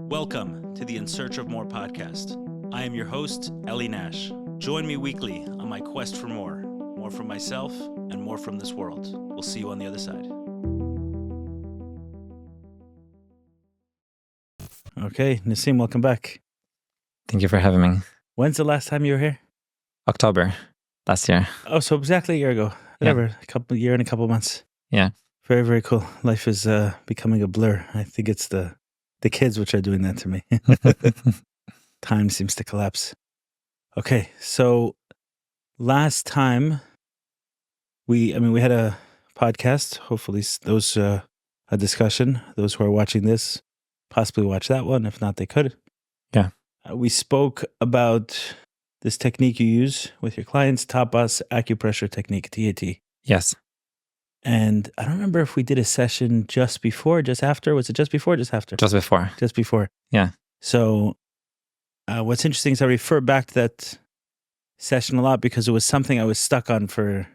Welcome to the In Search of More podcast. I am your host, Eli Nash. Join me weekly on my quest for more from myself and more from this world. We'll see you on the other side. Okay, Nissim, welcome back. Thank you for having me. When's the last time you were here? October last year. Oh, so exactly a year ago. Whatever, a year and a couple months. Yeah. Very, very cool. Life is becoming a blur. I think it's the kids which are doing that to me. Time seems to collapse. Okay, so last time we had a podcast. Hopefully, those a discussion. Those who are watching this possibly watch that one. If not, they could. Yeah. We spoke about this technique you use with your clients, Tapas Acupressure Technique, TAT. Yes. And I don't remember if we did a session just before, just after. Was it just before or just after? Just before. Just before. Yeah. So what's interesting is I refer back to that session a lot because it was something I was stuck on for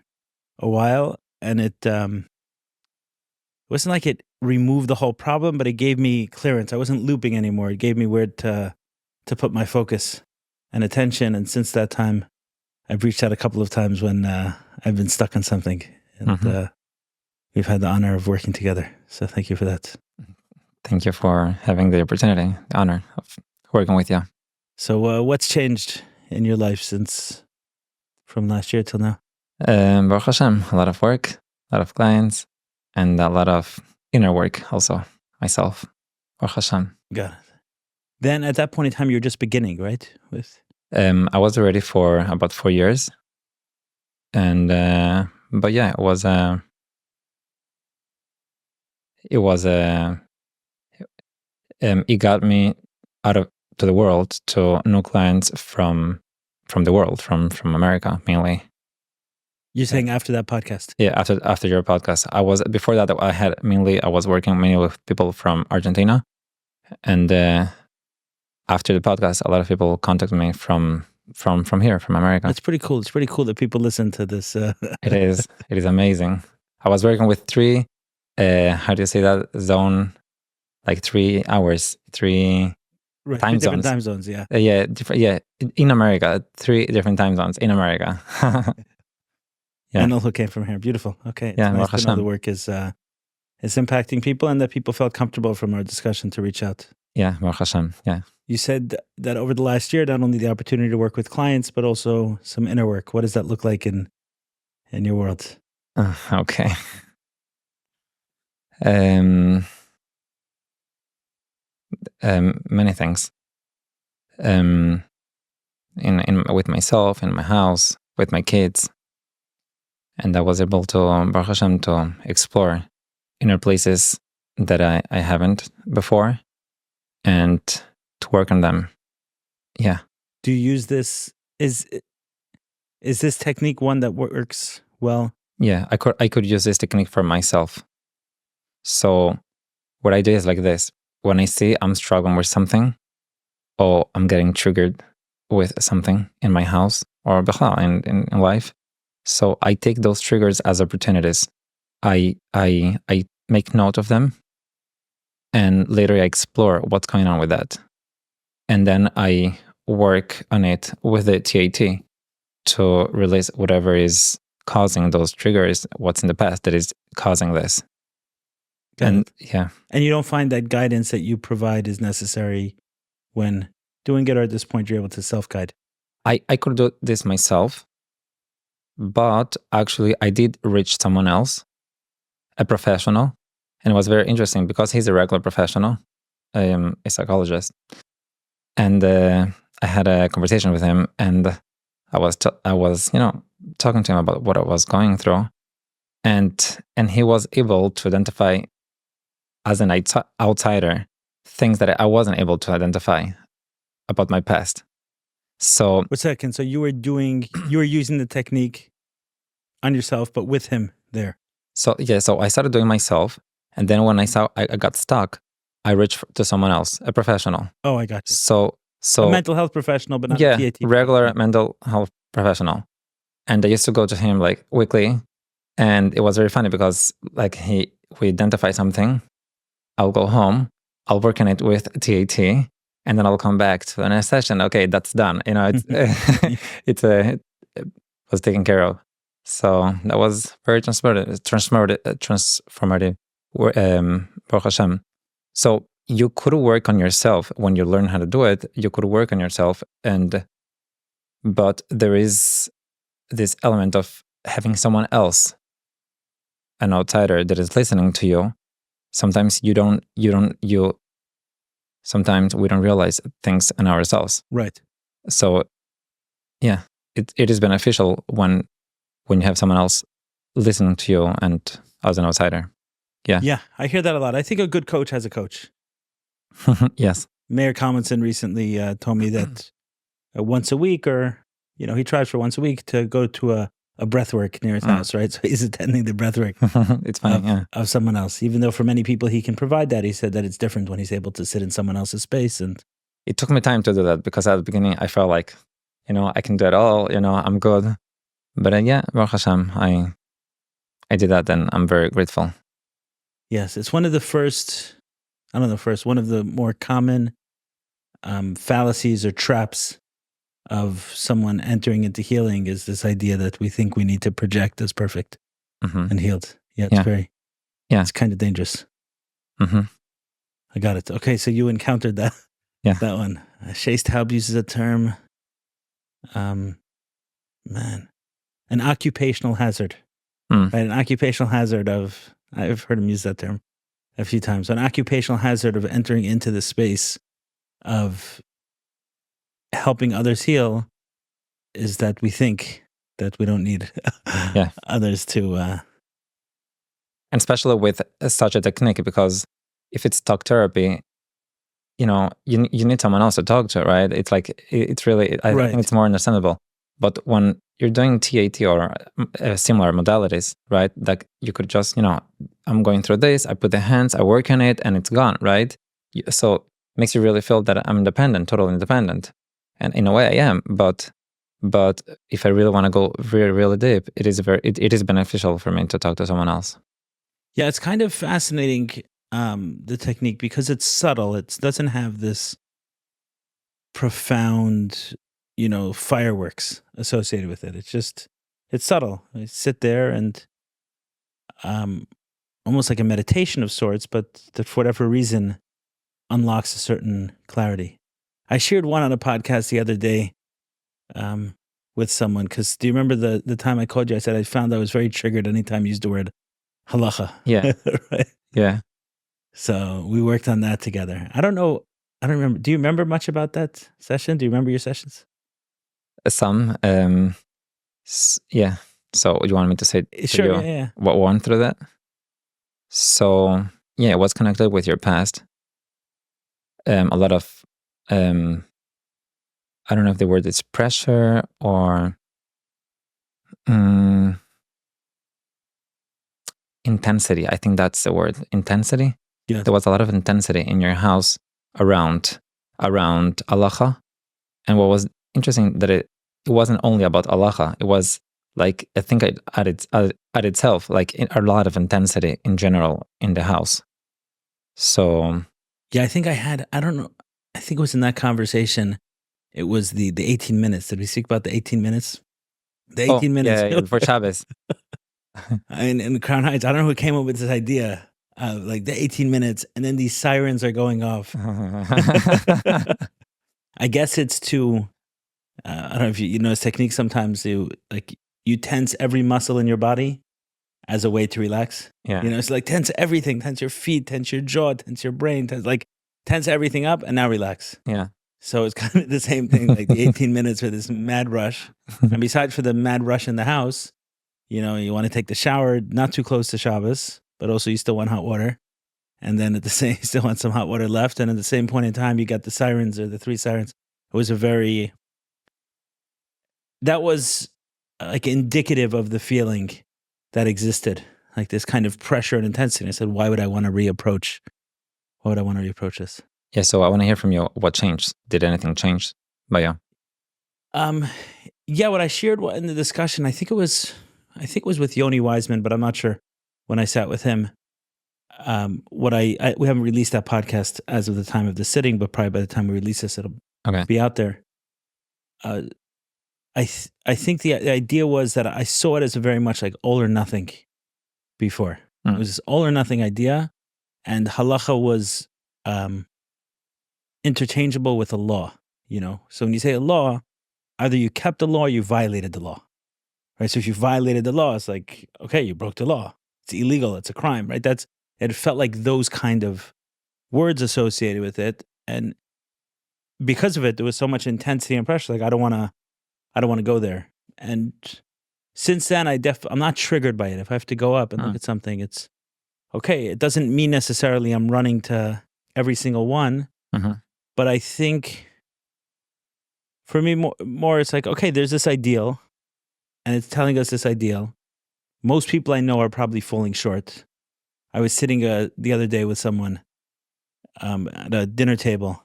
a while. And it wasn't like it removed the whole problem, but it gave me clearance. I wasn't looping anymore. It gave me where to put my focus and attention. And since that time, I've reached out a couple of times when I've been stuck on something. And we've had the honor of working together. So thank you for that. Thank you for having the opportunity, the honor of working with you. So what's changed in your life from last year till now? Baruch Hashem, a lot of work, a lot of clients, and a lot of inner work also, myself. Baruch Hashem. Got it. Then at that point in time, you were just beginning, right? I was already for about 4 years. And, but yeah, it got me out to the world, to new clients from the world, from America mainly. You're saying after that podcast? Yeah, after your podcast. Before that I was working mainly with people from Argentina, and after the podcast, a lot of people contacted me from here, from America. That's pretty cool. It's pretty cool that people listen to this. It is amazing. I was working with 3, how do you say that, zone, like 3 hours, 3 right, time different zones. Time zones, yeah. In America, 3 different time zones in America. Yeah. And all who came from here. Beautiful. Okay. It's nice to know the work is impacting people and that people felt comfortable from our discussion to reach out. Yeah, Baruch Hashem. Yeah. You said that over the last year, not only the opportunity to work with clients, but also some inner work. What does that look like in your world? Okay. Many things. With myself, in my house, with my kids. And I was able to, Baruch Hashem, to explore inner places that I haven't before and to work on them. Yeah. Do you use this? Is this technique one that works well? Yeah, I could use this technique for myself. So what I do is like this. When I see I'm struggling with something, or I'm getting triggered with something in my house or in life, so I take those triggers as opportunities. I make note of them, and later I explore what's going on with that. And then I work on it with the TAT to release whatever is causing those triggers, what's in the past that is causing this. And you don't find that guidance that you provide is necessary when doing it, or at this point you're able to self-guide? I could do this myself, but actually I did reach someone else, a professional, and it was very interesting because he's a regular professional, a psychologist, and I had a conversation with him, and I was talking to him about what I was going through, and he was able to identify as an outsider things that I wasn't able to identify about my past. So wait a second. So you were using the technique on yourself, but with him there. So I started doing myself, and then when I saw I got stuck, I reached to someone else, a professional. Oh, I got you. So a mental health professional, but not a TAT. Regular mental health professional. And I used to go to him like weekly, and it was very funny because like we identify something, I'll go home, I'll work on it with TAT, and then I'll come back to the next session. Okay, that's done. It's it was taken care of. So that was very transformative. Baruch Hashem. So you could work on yourself when you learn how to do it. You could work on yourself, but there is this element of having someone else, an outsider that is listening to you. Sometimes sometimes we don't realize things in ourselves. Right. So yeah, it is beneficial when you have someone else listening to you and as an outsider. Yeah. Yeah, I hear that a lot. I think a good coach has a coach. Yes. Mayor Collinson recently told me that once a week, or he tries for once a week to go to a breathwork near his house, right? So he's attending the breathwork it's funny, of someone else. Even though for many people he can provide that, he said that it's different when he's able to sit in someone else's space. And it took me time to do that, because at the beginning I felt like, I can do it all, I'm good. But yeah, Baruch Hashem, I did that, and I'm very grateful. Yes, it's one of the one of the more common fallacies or traps of someone entering into healing is this idea that we think we need to project as perfect and healed. Yeah, it's kind of dangerous. Mm-hmm. I got it. Okay, so you encountered that. Yeah. That one. Sheistaub uses a term, an occupational hazard. Right, an occupational hazard of, I've heard him use that term a few times, an occupational hazard of entering into the space of helping others heal is that we think that we don't need others to... And especially with such a technique, because if it's talk therapy, you need someone else to talk to, right? It's like, it's really, I think it's more understandable. But when you're doing TAT or similar modalities, right? Like you could just, I'm going through this, I put the hands, I work on it, and it's gone, right? So it makes you really feel that I'm independent, totally independent. And in a way I am, but if I really want to go really, really deep, it is beneficial for me to talk to someone else. Yeah, it's kind of fascinating, the technique, because it's subtle. It doesn't have this profound, fireworks associated with it. It's subtle. I sit there and almost like a meditation of sorts, but that for whatever reason unlocks a certain clarity. I shared one on a podcast the other day with someone, because do you remember the time I called you? I said I found I was very triggered anytime you used the word halacha. Yeah. Right? Yeah. So we worked on that together. I don't remember. Do you remember much about that session? Do you remember your sessions? Some. Yeah. So you want me to say Sure, yeah. what went through that? So yeah, what's connected with your past? A lot of I don't know if the word is pressure or intensity. I think that's the word, intensity. Yeah. There was a lot of intensity in your house around halacha. And what was interesting that it wasn't only about halacha. It was like, I think at itself, like a lot of intensity in general in the house. So yeah, I think I don't know. I think it was in that conversation. It was the 18 minutes. Did we speak about the 18 minutes? The 18 minutes. Yeah, for Shabbos. in Crown Heights, I don't know who came up with this idea. Like the 18 minutes, and then these sirens are going off. I guess it's to, I don't know if you know this technique. Sometimes you tense every muscle in your body as a way to relax. Yeah. It's like tense everything, tense your feet, tense your jaw, tense your brain, tense everything up, and now relax. Yeah. So it's kind of the same thing, like the 18 minutes for this mad rush. And besides for the mad rush in the house, you want to take the shower not too close to Shabbos, but also you still want hot water. And then you still want some hot water left. And at the same point in time, you got the sirens, or the 3 sirens. It was that was like indicative of the feeling that existed, like this kind of pressure and intensity. And I said, why would I want to reapproach this? Yeah, so I want to hear from you. What changed? Did anything change by you? Yeah, what I shared in the discussion, I think it was with Yoni Weisman, but I'm not sure when I sat with him. what we haven't released that podcast as of the time of the sitting, but probably by the time we release this, it'll be out there. I think the idea was that I saw it as a very much like all or nothing before. It was this all or nothing idea, and halacha was interchangeable with a law. So when you say a law, either you kept the law or you violated the law, right? So if you violated the law, it's like, okay, you broke the law. It's illegal. It's a crime, right? It felt like those kind of words associated with it, and because of it, there was so much intensity and pressure. Like I don't want to go there. And since then, I'm not triggered by it. If I have to go up and look at something, it's okay. It doesn't mean necessarily I'm running to every single one, but I think for me more it's like, okay, there's this ideal, and it's telling us this ideal. Most people I know are probably falling short. I was sitting the other day with someone at a dinner table,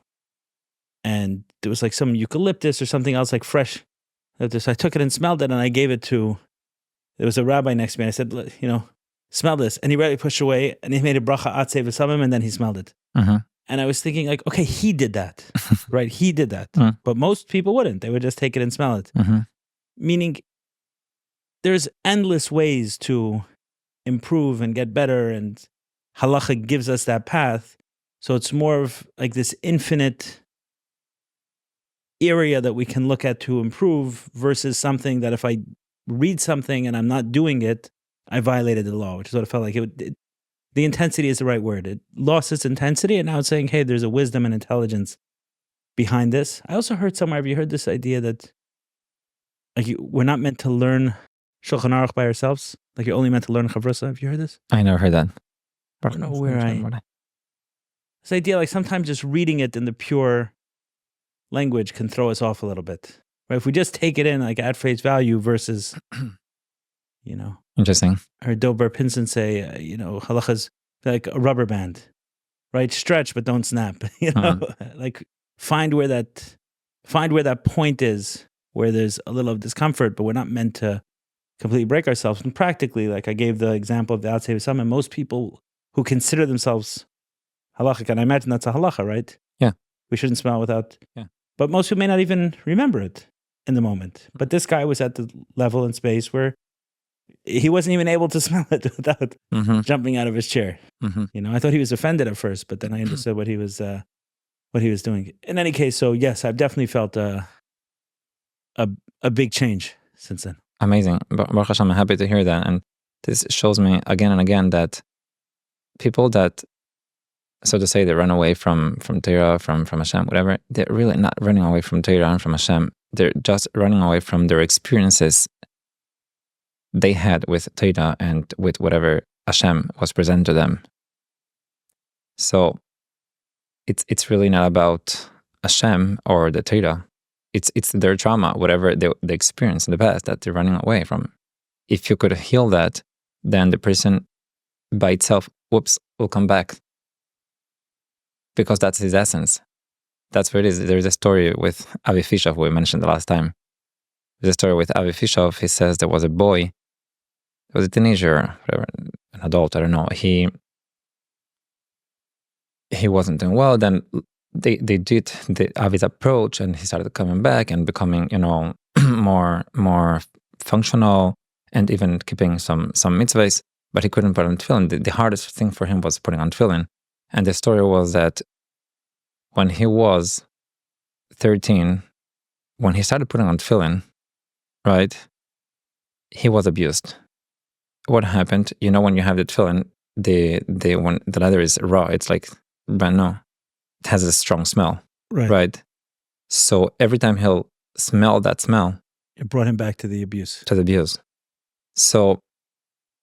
and there was like some eucalyptus or something else, like fresh. So I took it and smelled it, and I gave it to. There was a rabbi next to me. I said, smell this, and he readily pushed away, and he made a bracha atzei v'samim, and then he smelled it. And I was thinking, like, okay, he did that, right? He did that, but most people wouldn't. They would just take it and smell it. Meaning, there's endless ways to improve and get better, and halacha gives us that path. So it's more of like this infinite area that we can look at to improve versus something that if I read something and I'm not doing it, I violated the law, which is what it felt like. The intensity is the right word. It lost its intensity, and now it's saying, hey, there's a wisdom and intelligence behind this. I also heard somewhere, have you heard this idea that like we're not meant to learn Shulchan Aruch by ourselves? Like you're only meant to learn Chavrusa? Have you heard this? I never heard that. I don't know where this idea, like sometimes just reading it in the pure language can throw us off a little bit. Right? If we just take it in like at face value versus, Interesting. I heard Dober Pinson say, halacha's like a rubber band, right? Stretch, but don't snap. Like find where that point is where there's a little of discomfort, but we're not meant to completely break ourselves. And practically, like I gave the example of the Atzei V'Samim, most people who consider themselves halachic, and I imagine that's a halacha, right? Yeah. We shouldn't smell without. Yeah. But most people may not even remember it in the moment. But this guy was at the level and space where he wasn't even able to smell it without jumping out of his chair. I thought he was offended at first, but then I understood what he was doing. In any case, so yes, I've definitely felt a big change since then. Amazing. Baruch Hashem, I'm happy to hear that. And this shows me again and again that people that, so to say, they run away from Torah, from Hashem, whatever, they're really not running away from Torah and from Hashem. They're just running away from their experiences they had with Torah and with whatever Hashem was presented to them. So it's really not about Hashem or the Torah. It's their trauma, whatever they experienced in the past that they're running away from. If you could heal that, then the person by itself, will come back. Because that's his essence. That's what it is. There's a story with Avi Fishoff, we mentioned the last time. There's a story with Avi Fishoff. He says there was a boy, there was a teenager, whatever, an adult, I don't know. He wasn't doing well. Then they did Avi's approach, and he started coming back and becoming, more functional and even keeping some mitzvahs. But he couldn't put on tefillin. The hardest thing for him was putting on tefillin. And the story was that when he was 13, when he started putting on tefillin, right, he was abused. What happened? When you have the tefillin, when the leather is raw, it's like brand new. It has a strong smell, right? So every time he'll smell that smell, it brought him back to the abuse. So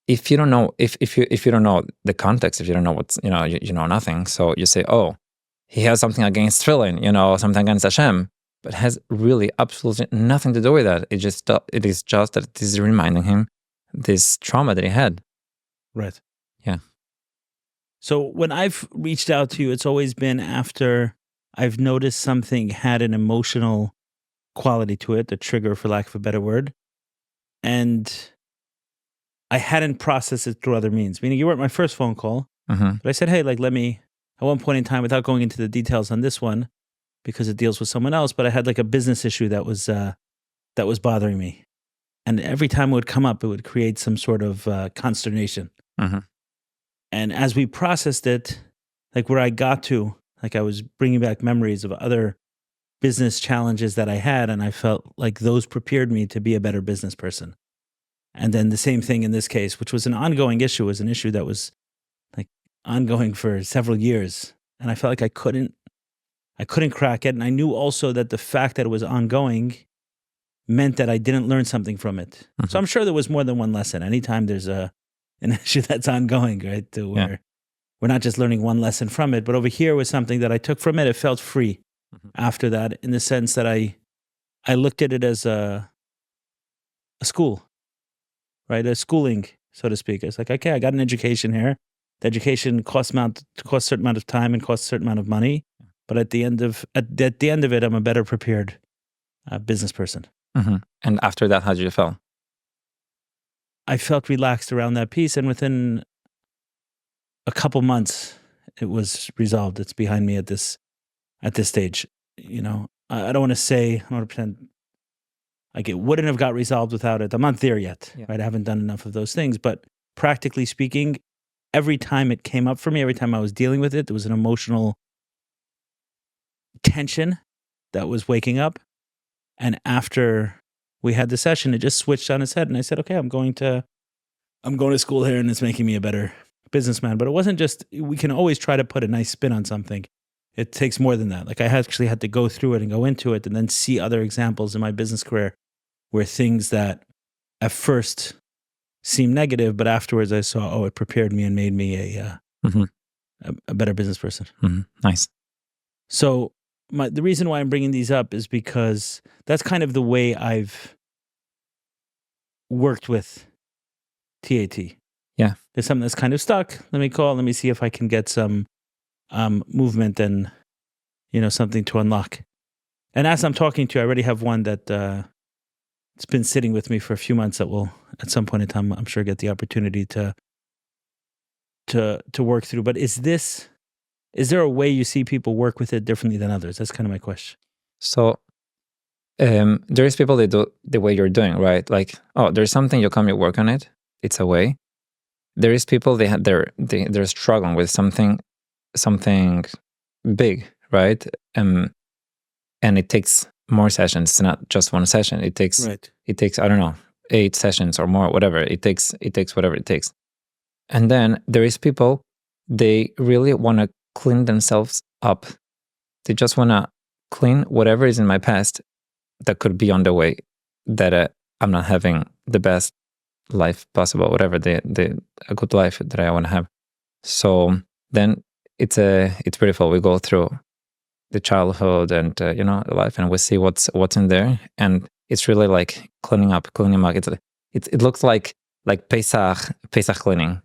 if you don't know, if you don't know the context, if you don't know what's, you know nothing. So you say, oh, he has something against tefillin, something against Hashem, but it has really absolutely nothing to do with that. It is just that it is reminding him this trauma that he had. Right. Yeah. So when I've reached out to you, it's always been after I've noticed something had an emotional quality to it, a trigger, for lack of a better word, and I hadn't processed it through other means. Meaning, you weren't my first phone call, But I said, hey, like, let me, at one point in time, without going into the details on this one, because it deals with someone else, but I had like a business issue that was bothering me. And every time it would come up, it would create some sort of consternation. And as we processed it, like where I got to, like I was bringing back memories of other business challenges that I had, and I felt like those prepared me to be a better business person. And then the same thing in this case, which was an ongoing issue, was an issue that was like ongoing for several years. And I felt like I couldn't crack it. And I knew also that the fact that it was ongoing meant that I didn't learn something from it. So I'm sure there was more than one lesson. Anytime there's an issue that's ongoing, right? To where we're not just learning one lesson from it, but over here was something that I took from it. It felt free after that, in the sense that I looked at it as a school, right? A schooling, so to speak. It's like, okay, I got an education here. The education costs a certain amount of time and costs a certain amount of money. But at the end of it, I'm a better prepared business person. And after that, how did you feel? I felt relaxed around that piece, and within a couple months, it was resolved. It's behind me at this stage. You know, I don't want to say, I don't want to pretend like it wouldn't have got resolved without it. I'm not there yet, right? I haven't done enough of those things, but practically speaking, every time it came up for me, every time I was dealing with it, there was an emotional tension that was waking up. And after we had the session, it just switched on its head. And I said, okay, I'm going to school here, and it's making me a better businessman. But it wasn't just, we can always try to put a nice spin on something. It takes more than that. Like I actually had to go through it and go into it and then see other examples in my business career where things that at first seemed negative, but afterwards I saw, oh, it prepared me and made me a better business person. Nice. So the reason why I'm bringing these up is because that's kind of the way I've worked with TAT. Yeah. There's something that's kind of stuck. Let me see if I can get some movement and, something to unlock. And as I'm talking to you, I already have one that it's been sitting with me for a few months that will, at some point in time, I'm sure, get the opportunity to work through. But is there a way you see people work with it differently than others? That's kind of my question. So there is people that do the way you're doing, right? Like, oh, there's something, you come, you work on it. It's a way. There is people, they're struggling with something big, right? And it takes more sessions, not just one session. It takes I don't know, 8 sessions or more, whatever. It takes whatever it takes. And then there is people, they really want to clean themselves up. They just want to clean whatever is in my past that could be on the way, that I'm not having the best life possible, whatever a good life that I want to have. So then it's beautiful. We go through the childhood and the life, and we see what's in there, and it's really like cleaning up. It looks like Pesach cleaning.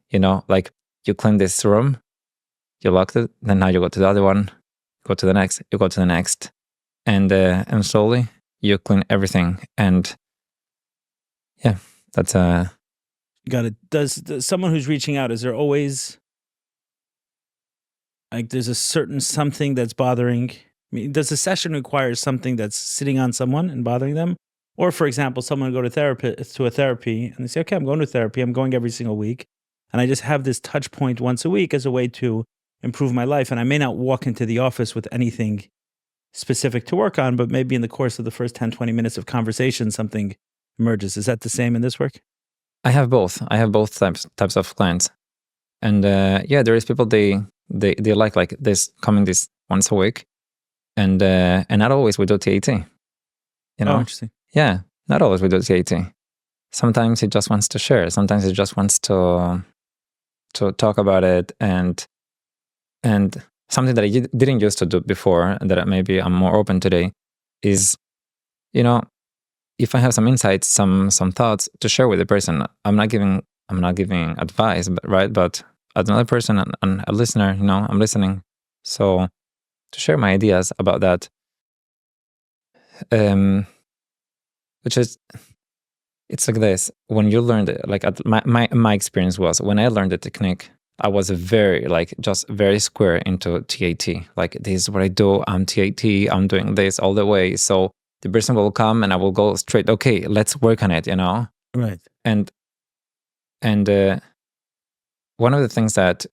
Like you clean this room, you locked it, then now you go to the other one, go to the next, you go to the next, and slowly you clean everything. And yeah, that's got it. Does someone who's reaching out, is there always like there's a certain something that's bothering? I mean, does the session require something that's sitting on someone and bothering them? Or, for example, someone go to a therapy and they say, okay, I'm going to therapy. I'm going every single week. And I just have this touch point once a week as a way to improve my life. And I may not walk into the office with anything specific to work on, but maybe in the course of the first 10, 20 minutes of conversation, something emerges. Is that the same in this work? I have both. Types of clients. And there is people, they like this, coming this once a week. And not always we do TAT. Oh, interesting. Yeah, not always we do TAT. Sometimes he just wants to share. Sometimes he just wants to talk about it, and something that I didn't used to do before, that maybe I'm more open today, is, if I have some insights, some thoughts to share with the person, I'm not giving advice, but another person and a listener, I'm listening. So to share my ideas about that, which is, it's like this. When you learn it, like my experience was, when I learned the technique, I was just very square into TAT. Like, this is what I do. I'm TAT. I'm doing this all the way. So the person will come and I will go straight. Okay, let's work on it. Right. And one of the things that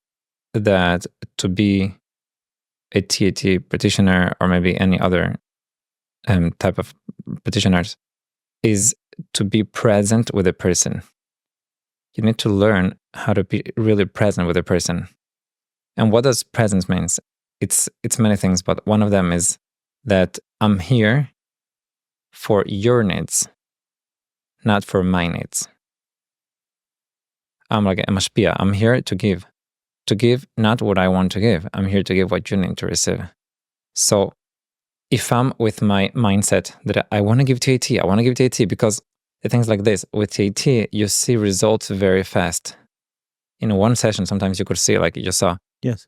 to be a TAT practitioner, or maybe any other type of practitioners, is to be present with a person. You need to learn how to be really present with a person. And what does presence means? It's many things, but one of them is that I'm here for your needs, not for my needs. I'm like a mashpia. I'm here to give not what I want to give. I'm here to give what you need to receive. So if I'm with my mindset that I want to give TAT, I want to give TAT, because the things like this, with TAT, you see results very fast. In one session, sometimes you could see, like you just saw. Yes.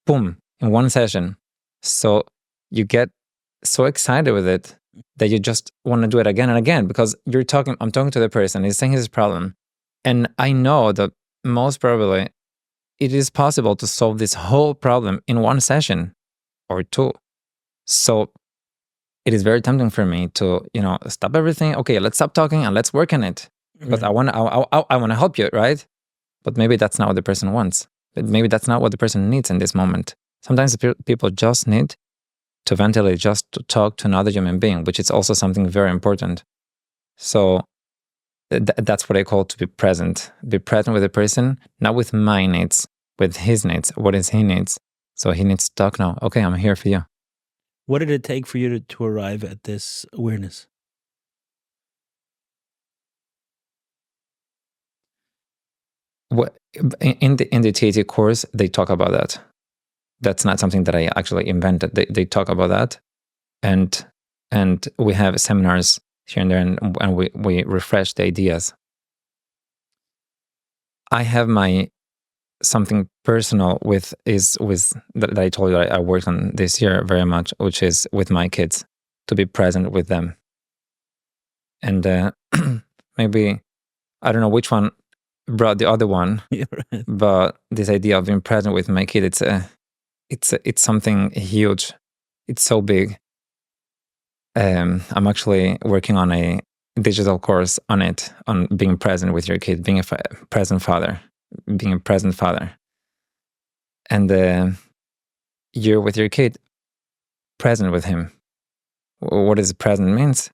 Boom, in one session. So you get so excited with it that you just want to do it again and again, because I'm talking to the person, he's saying his problem. And I know that most probably it is possible to solve this whole problem in one session or two. So it is very tempting for me to, stop everything. Okay, let's stop talking and let's work on it. Because Right. I want to help you, right? But maybe that's not what the person wants. But maybe that's not what the person needs in this moment. Sometimes people just need to ventilate, just to talk to another human being, which is also something very important. So that's what I call to be present. Be present with the person, not with my needs, with his needs. What is he needs? So he needs to talk now. Okay, I'm here for you. What did it take for you to arrive at this awareness? In the TAT course, they talk about that. That's not something that I actually invented. They talk about that, and we have seminars here and there, and we refresh the ideas. I have something personal that I told you I worked on this year very much, which is with my kids, to be present with them. And maybe, I don't know which one brought the other one, Right. but this idea of being present with my kid, it's something huge. It's so big. I'm actually working on a digital course on being present with your kid, being a present father, being a present father. And you're with your kid, present with him. What does present means?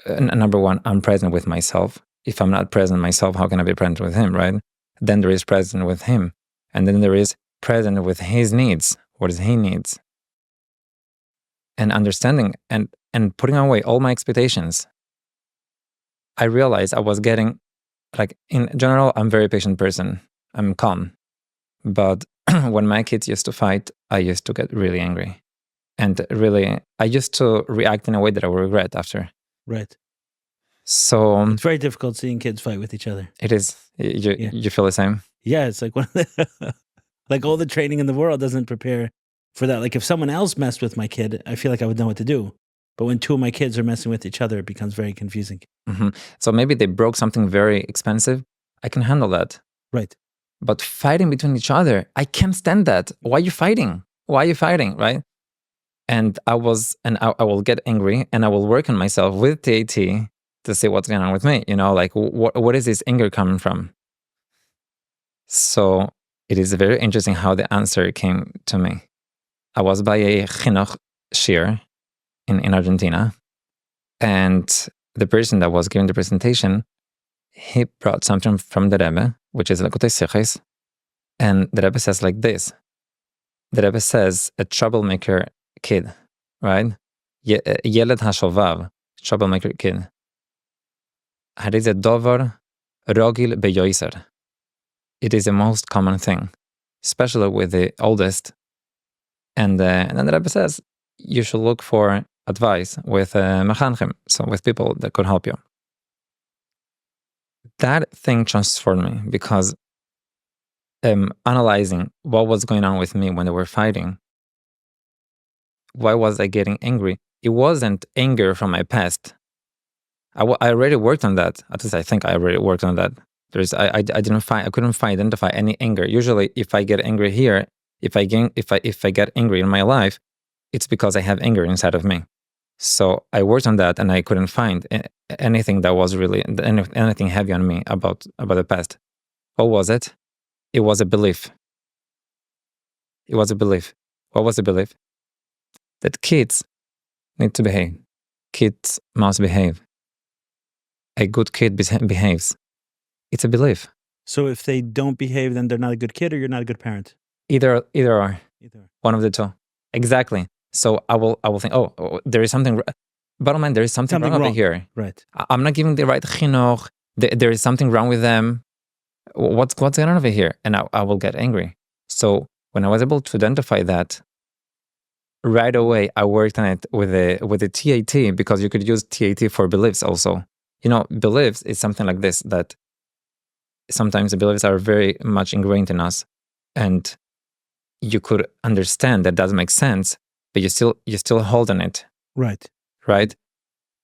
Number one, I'm present with myself. If I'm not present myself, how can I be present with him, right? Then there is present with him. And then there is present with his needs. What does he needs? And understanding and putting away all my expectations. I realized I was getting, like, in general, I'm a very patient person. I'm calm. But when my kids used to fight, I used to get really angry. And really, I used to react in a way that I would regret after. Right. So It's very difficult seeing kids fight with each other. it is. You feel the same? Yeah, it's like like all the training in the world doesn't prepare for that. Like if someone else messed with my kid, I feel like I would know what to do. But when two of my kids are messing with each other, it becomes very confusing. Mm-hmm. So maybe they broke something very expensive. I can handle that. Right. But fighting between each other, I can't stand that. Why are you fighting? Why are you fighting, right? And I will get angry, and I will work on myself with TAT to see what's going on with me. Like what is this anger coming from? So it is very interesting how the answer came to me. I was by a chinuch shir in Argentina, and the person that was giving the presentation, he brought something from the Rebbe, which is Lakutei Sichos, and the Rebbe says like this. The Rebbe says a troublemaker kid, right? Yeled hashovav, troublemaker kid. Harize dover rogil beyoiser. It is the most common thing, especially with the oldest. And then the Rebbe says you should look for advice with mechanchim, so with people that could help you. That thing transformed me, because analyzing what was going on with me when they were fighting. Why was I getting angry? It wasn't anger from my past. I already worked on that. At least I think I already worked on that. I couldn't identify any anger. Usually, if I get angry here, if I get angry in my life, it's because I have anger inside of me. So I worked on that, and I couldn't find anything that was really anything heavy on me about the past. What was it? It was a belief. It was a belief. What was the belief? That kids need to behave. Kids must behave. A good kid behaves. It's a belief. So if they don't behave, then they're not a good kid, or you're not a good parent. Either are. One of the two. Exactly. So I will think, there is something. Bottom line, there is something wrong over here. Right. I'm not giving the right chinuch. There is something wrong with them. What's going on over here? And I will get angry. So when I was able to identify that, right away I worked on it with the TAT, because you could use TAT for beliefs also. Beliefs is something like this, that sometimes the beliefs are very much ingrained in us, and you could understand that doesn't make sense, but you still hold on it. Right.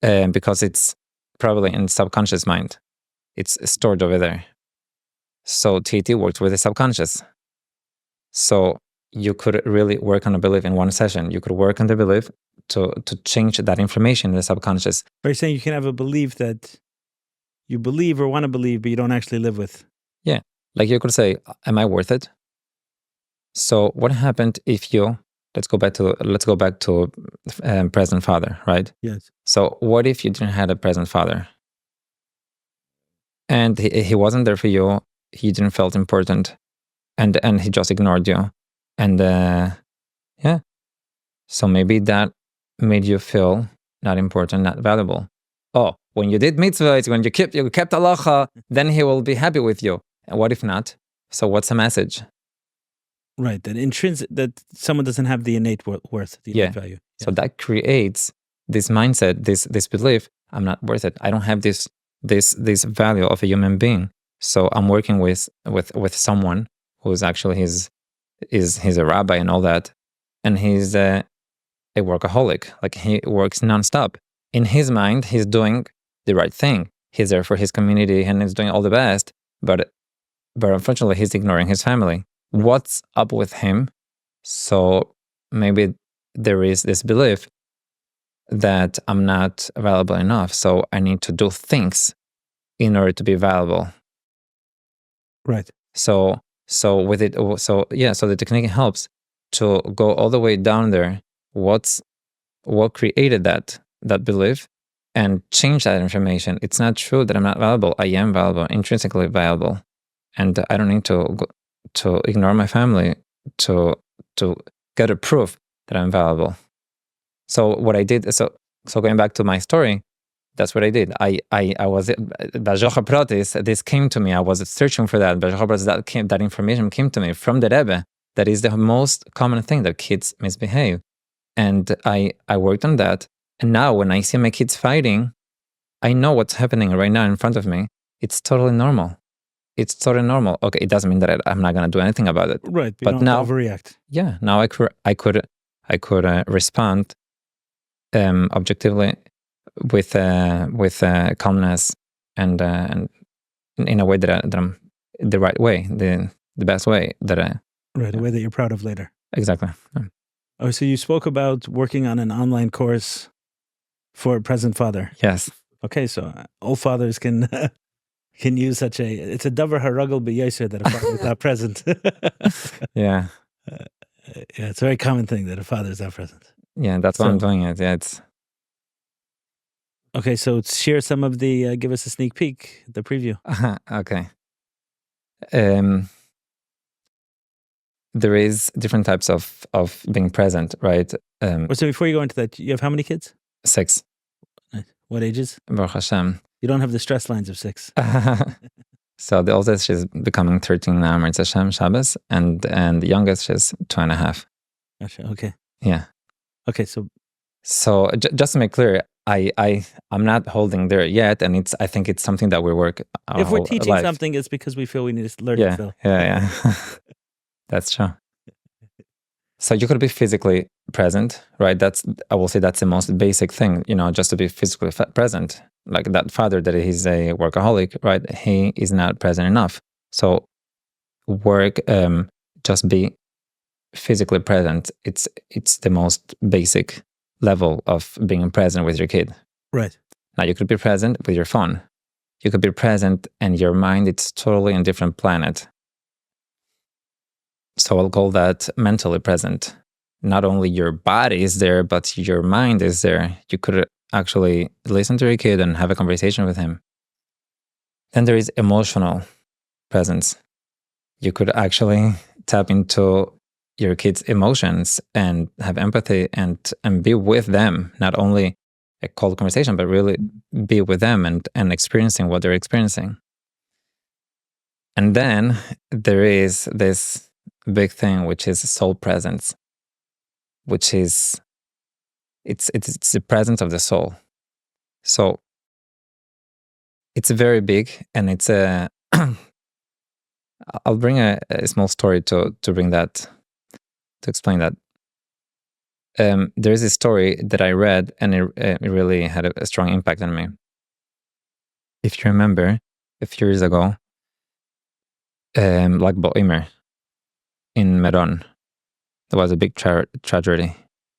Because it's probably in subconscious mind. It's stored over there. So TAT works with the subconscious. So you could really work on a belief in one session. You could work on the belief to change that information in the subconscious. Are you saying you can have a belief that you believe or want to believe, but you don't actually live with? Yeah. Like you could say, am I worth it? So what happened if you, let's go back to present father, right? Yes. So what if you didn't have a present father? And he wasn't there for you. He didn't felt important. And he just ignored you. And so maybe that made you feel not important, not valuable. Oh, when you did mitzvahs, when you kept halacha, then he will be happy with you. And what if not? So what's the message? Right, that someone doesn't have the innate worth, the innate value. Yeah. So that creates this mindset, this belief: I'm not worth it. I don't have this value of a human being. So I'm working with someone who's actually he's a rabbi and all that, and he's a workaholic. Like, he works nonstop. In his mind, he's doing the right thing. He's there for his community and he's doing all the best. But unfortunately, he's ignoring his family. What's up with him? So maybe there is this belief that I'm not valuable enough, so I need to do things in order to be valuable. Right. So the technique helps to go all the way down there. What created that belief, and change that information. It's not true that I'm not valuable. I am valuable, intrinsically valuable, and I don't need to ignore my family to get a proof that I'm valuable. So what I did, so going back to my story, that's what I did. I was this came to me. I was searching for that. That information came to me from the Rebbe. That is the most common thing, that kids misbehave. And I worked on that. And now when I see my kids fighting, I know what's happening right now in front of me. It's totally normal. It's totally normal. Okay, it doesn't mean that I'm not going to do anything about it. Right, but now overreact. Yeah, now I could respond objectively with calmness and in a way that I'm the right way, the best way that I. Right, a way that you're proud of later. Exactly. Oh, so you spoke about working on an online course for a present father. Yes. Okay, so all fathers can use such it's a davar haragel b'yoser that a father is not present. Yeah. Yeah, it's a very common thing that a father is not present. Yeah, that's why I'm doing it. Yeah, it's. Okay, so share some of the, give us a sneak peek, the preview. Okay. There is different types of being present, right? So before you go into that, you have how many kids? 6. Nice. What ages? Baruch Hashem. You don't have the stress lines of 6. So the oldest, she's becoming 13 now, Mirz Hashem, Shabbos, and the youngest, she's 2.5. Gotcha. Okay. Yeah. Okay, so just to make clear, I'm not holding there yet, and I think it's something that we work. If we're teaching something, it's because we feel we need to learn it still. Yeah. That's true. So you could be physically present, right? I will say that's the most basic thing, just to be physically present. like that father that is a workaholic, right? He is not present enough. So work, just be physically present. It's the most basic level of being present with your kid. Right. Now you could be present with your phone. You could be present and your mind, it's totally on a different planet. So I'll call that mentally present. Not only your body is there, but your mind is there. You could actually listen to your kid and have a conversation with him. Then there is emotional presence. You could actually tap into your kids' emotions and have empathy and be with them, not only a cold conversation, but really be with them and experiencing what they're experiencing. And then there is this big thing, which is soul presence, which is it's the presence of the soul. So it's very big, and it's a I'll bring a small story to bring that, to explain that. There's a story that I read, and it really had a strong impact on me. If you remember, a few years ago, like Boimer in Meron, there was a big tragedy.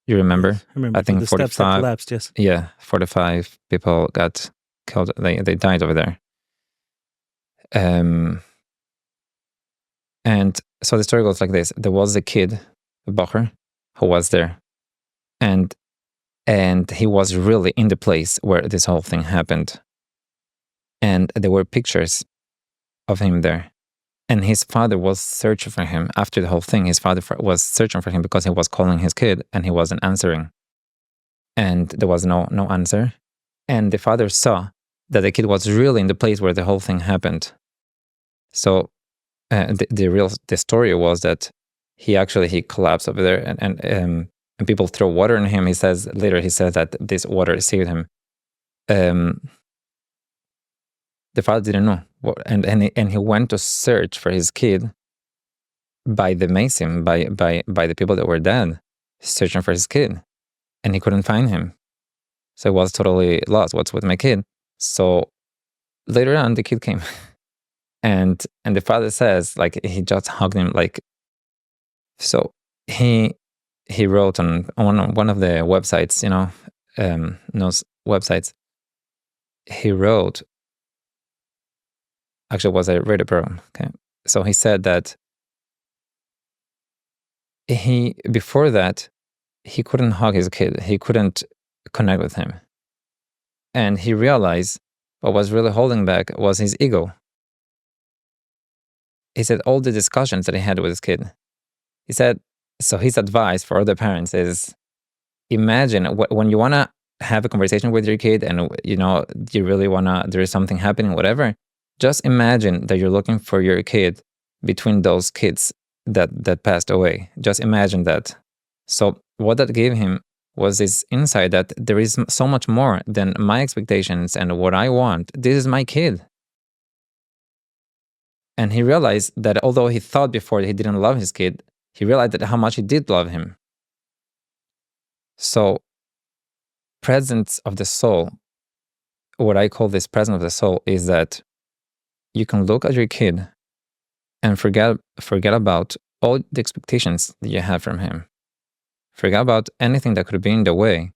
You remember? Yes, I remember. I think the steps that 45. collapsed. Yes. Yeah, 45 people got killed. They died over there. And so the story goes like this: there was a kid, a bocher, who was there, and he was really in the place where this whole thing happened. And there were pictures of him there. And his father was searching for him after the whole thing. His father was searching for him because he was calling his kid and he wasn't answering. And there was no answer. And the father saw that the kid was really in the place where the whole thing happened. So the story was that he collapsed over there, and people throw water on him. He says that this water saved him. The father didn't know, and he went to search for his kid by the Mason, by the people that were dead, searching for his kid, and he couldn't find him. So he was totally lost. What's with my kid? So later on, the kid came, and the father says, like, he just hugged him, like. So he wrote on one of the websites, those websites. He wrote. Actually, it was a radio program. Okay, so he said that before that he couldn't hug his kid. He couldn't connect with him, and he realized what was really holding back was his ego. He said all the discussions that he had with his kid. He said, so his advice for other parents is, imagine when you want to have a conversation with your kid and you really want to, there is something happening, whatever, just imagine that you're looking for your kid between those kids that passed away. Just imagine that. So what that gave him was this insight that there is so much more than my expectations and what I want. This is my kid. And he realized that although he thought before that he didn't love his kid, he realized that how much he did love him. So presence of the soul, what I call this presence of the soul, is that you can look at your kid and forget about all the expectations that you have from him. Forget about anything that could be in the way,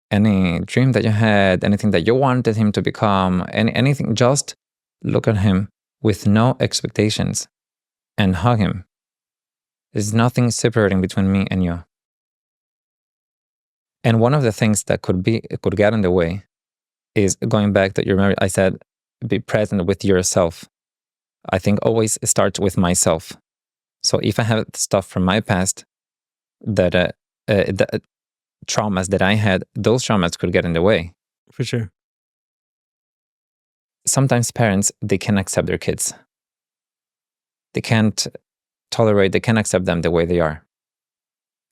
any dream that you had, anything that you wanted him to become, anything. Just look at him with no expectations and hug him. There's nothing separating between me and you. And one of the things that could get in the way is going back to, you remember I said, be present with yourself. I think always start with myself. So if I have stuff from my past that the traumas that I had, those traumas could get in the way. For sure. Sometimes parents, they can't accept their kids. They can't tolerate, they can't accept them the way they are.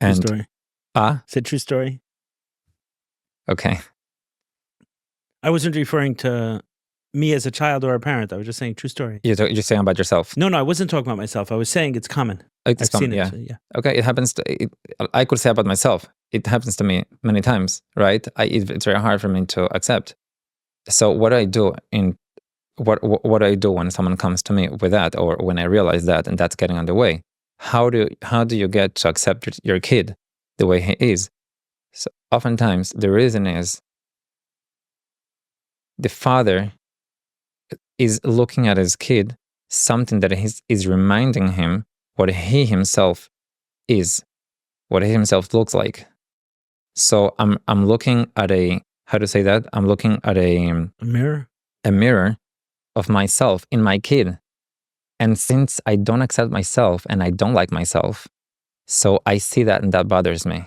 True story. It's a true story. Okay. I wasn't referring to me as a child or a parent. I was just saying true story. You're saying about yourself? No, I wasn't talking about myself. I was saying it's common. It's common, seen yeah. it, so yeah. Okay, it happens I could say about myself. It happens to me many times, right? It's very hard for me to accept. So what I do when someone comes to me with that, or when I realize that and that's getting underway, how do you get to accept your kid the way he is? So oftentimes the reason is the father is looking at his kid, something that is reminding him what he himself is, what he himself looks like. So I'm looking at how to say that? I'm looking at A mirror? a mirror of myself in my kid. And since I don't accept myself and I don't like myself, so I see that and that bothers me.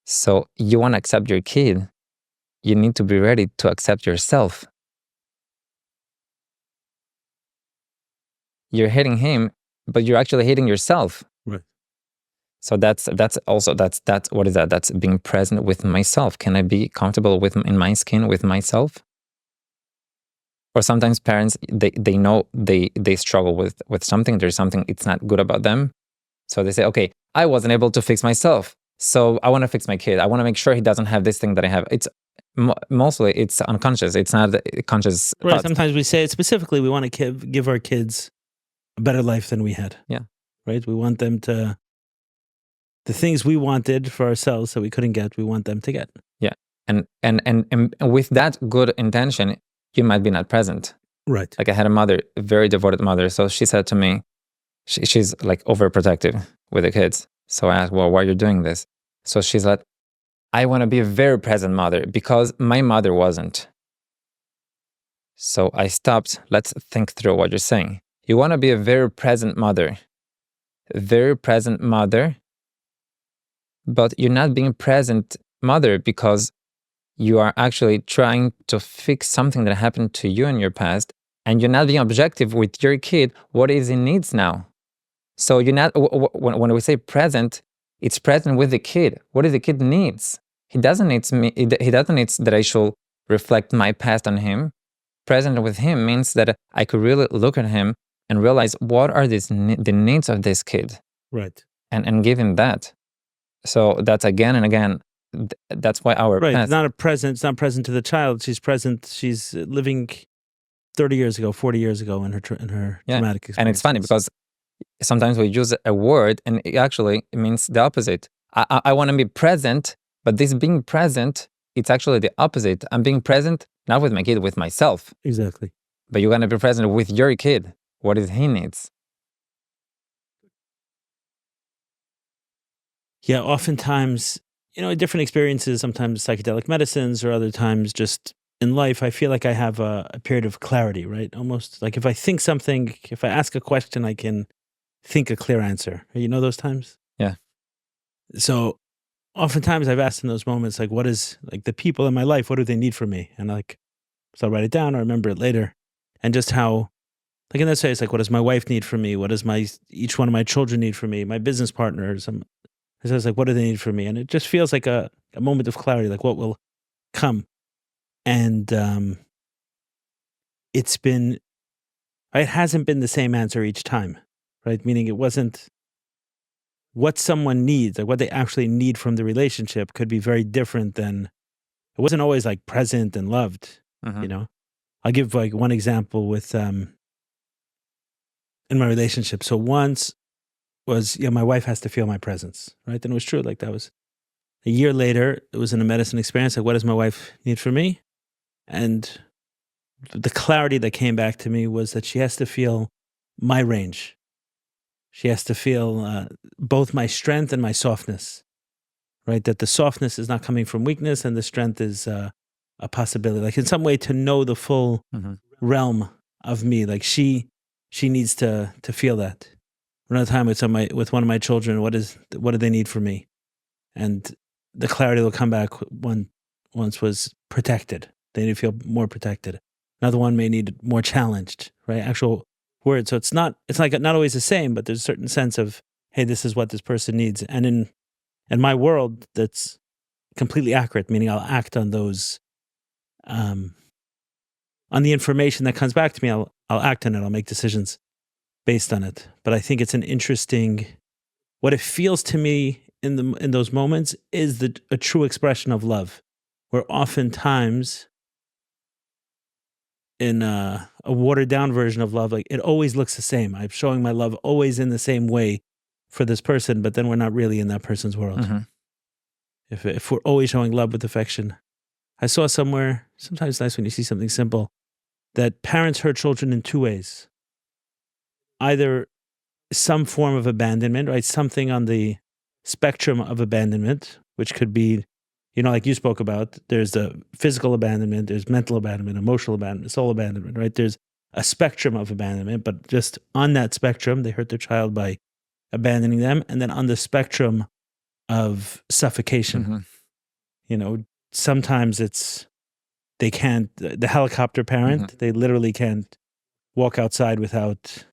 So you want to accept your kid, you need to be ready to accept yourself. You're hitting him, but you're actually hitting yourself. Right. So that's what is that? That's being present with myself. Can I be comfortable in my skin with myself? Or sometimes parents, they know they struggle with something. There's something, it's not good about them. So they say, okay, I wasn't able to fix myself, so I want to fix my kid. I want to make sure he doesn't have this thing that I have. It's mostly it's unconscious. It's not conscious. Right. Thoughts. Sometimes we say it specifically, we want to give our kids a better life than we had. Yeah. Right. We want them to, the things we wanted for ourselves that we couldn't get, we want them to get. Yeah. And with that good intention, you might be not present. Right. Like I had a mother, a very devoted mother. So she said to me, she's like overprotective with the kids. So I asked, well, why are you doing this? So she's like, I want to be a very present mother because my mother wasn't. So I stopped. Let's think through what you're saying. You want to be a very present mother, but you're not being present mother because you are actually trying to fix something that happened to you in your past, and you're not being objective with your kid, what is he needs now. So you're not, when we say present, it's present with the kid. What does the kid needs? He doesn't need me. He doesn't need that I should reflect my past on him. Present with him means that I could really look at him and realize what are the needs of this kid. Right. And give him that. So that's again and again. That's why our right. past, It's not present to the child. She's present. She's living 30 years ago, 40 years ago in her traumatic experience. And it's funny because sometimes we use a word and it means the opposite. I want to be present, but this being present, it's actually the opposite. I'm being present not with my kid, with myself. Exactly. But you're going to be present with your kid. What is he needs? Yeah, oftentimes, different experiences, sometimes psychedelic medicines or other times just in life, I feel like I have a period of clarity, right? Almost like if I think something, if I ask a question, I can think a clear answer. You know those times? Yeah. So oftentimes I've asked in those moments, like, what is, like, the people in my life, what do they need from me? And so I'll write it down or remember it later. And just how, like in this way, it's like, what does my wife need from me? What does each one of my children need from me? My business partners. So it's like, what do they need from me? And it just feels like a moment of clarity, like what will come. And it hasn't been the same answer each time, right? Meaning it wasn't what someone needs, like what they actually need from the relationship could be very different than, it wasn't always like present and loved, I'll give like one example with, in my relationship. So once was, my wife has to feel my presence, right? And it was true. Like that was a year later, it was in a medicine experience. Like, what does my wife need from me? And the clarity that came back to me was that she has to feel my range. She has to feel both my strength and my softness, right? That the softness is not coming from weakness and the strength is a possibility. Like in some way to know the full realm of me. Like she needs to feel that. Another time with one of my children, what do they need from me? And the clarity will come back once was protected. They need to feel more protected. Another one may need more challenged, right? Actual words. So it's like not always the same, but there's a certain sense of, hey, this is what this person needs. And in my world, that's completely accurate, meaning I'll act on those, on the information that comes back to me, I'll act on it. I'll make decisions based on it. But I think it's an interesting, what it feels to me in those moments is a true expression of love, where oftentimes in a watered down version of love, like it always looks the same. I'm showing my love always in the same way for this person, but then we're not really in that person's world. Mm-hmm. If we're always showing love with affection. I saw somewhere, sometimes it's nice when you see something simple, that parents hurt children in two ways. Either some form of abandonment, right? Something on the spectrum of abandonment, which could be, like you spoke about, there's the physical abandonment, there's mental abandonment, emotional abandonment, soul abandonment, right? There's a spectrum of abandonment, but just on that spectrum, they hurt their child by abandoning them. And then on the spectrum of suffocation, Mm-hmm. Sometimes it's, they can't, the helicopter parent, they literally can't walk outside without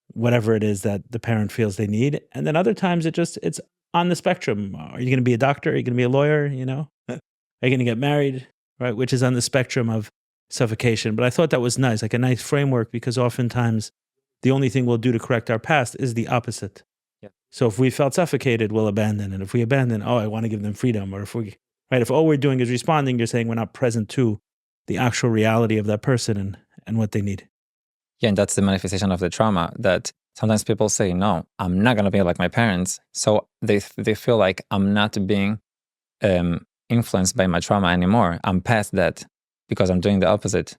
whatever it is that the parent feels they need. And then other times it's on the spectrum. Are you going to be a doctor? Are you going to be a lawyer? Are you going to get married? Right. Which is on the spectrum of suffocation. But I thought that was nice, like a nice framework, because oftentimes the only thing we'll do to correct our past is the opposite. Yeah. So if we felt suffocated, we'll abandon. And if we abandon, I want to give them freedom. Or if all we're doing is responding, you're saying we're not present to the actual reality of that person and what they need. Yeah, and that's the manifestation of the trauma, that sometimes people say, no, I'm not going to be like my parents. So they feel like I'm not being influenced by my trauma anymore. I'm past that because I'm doing the opposite.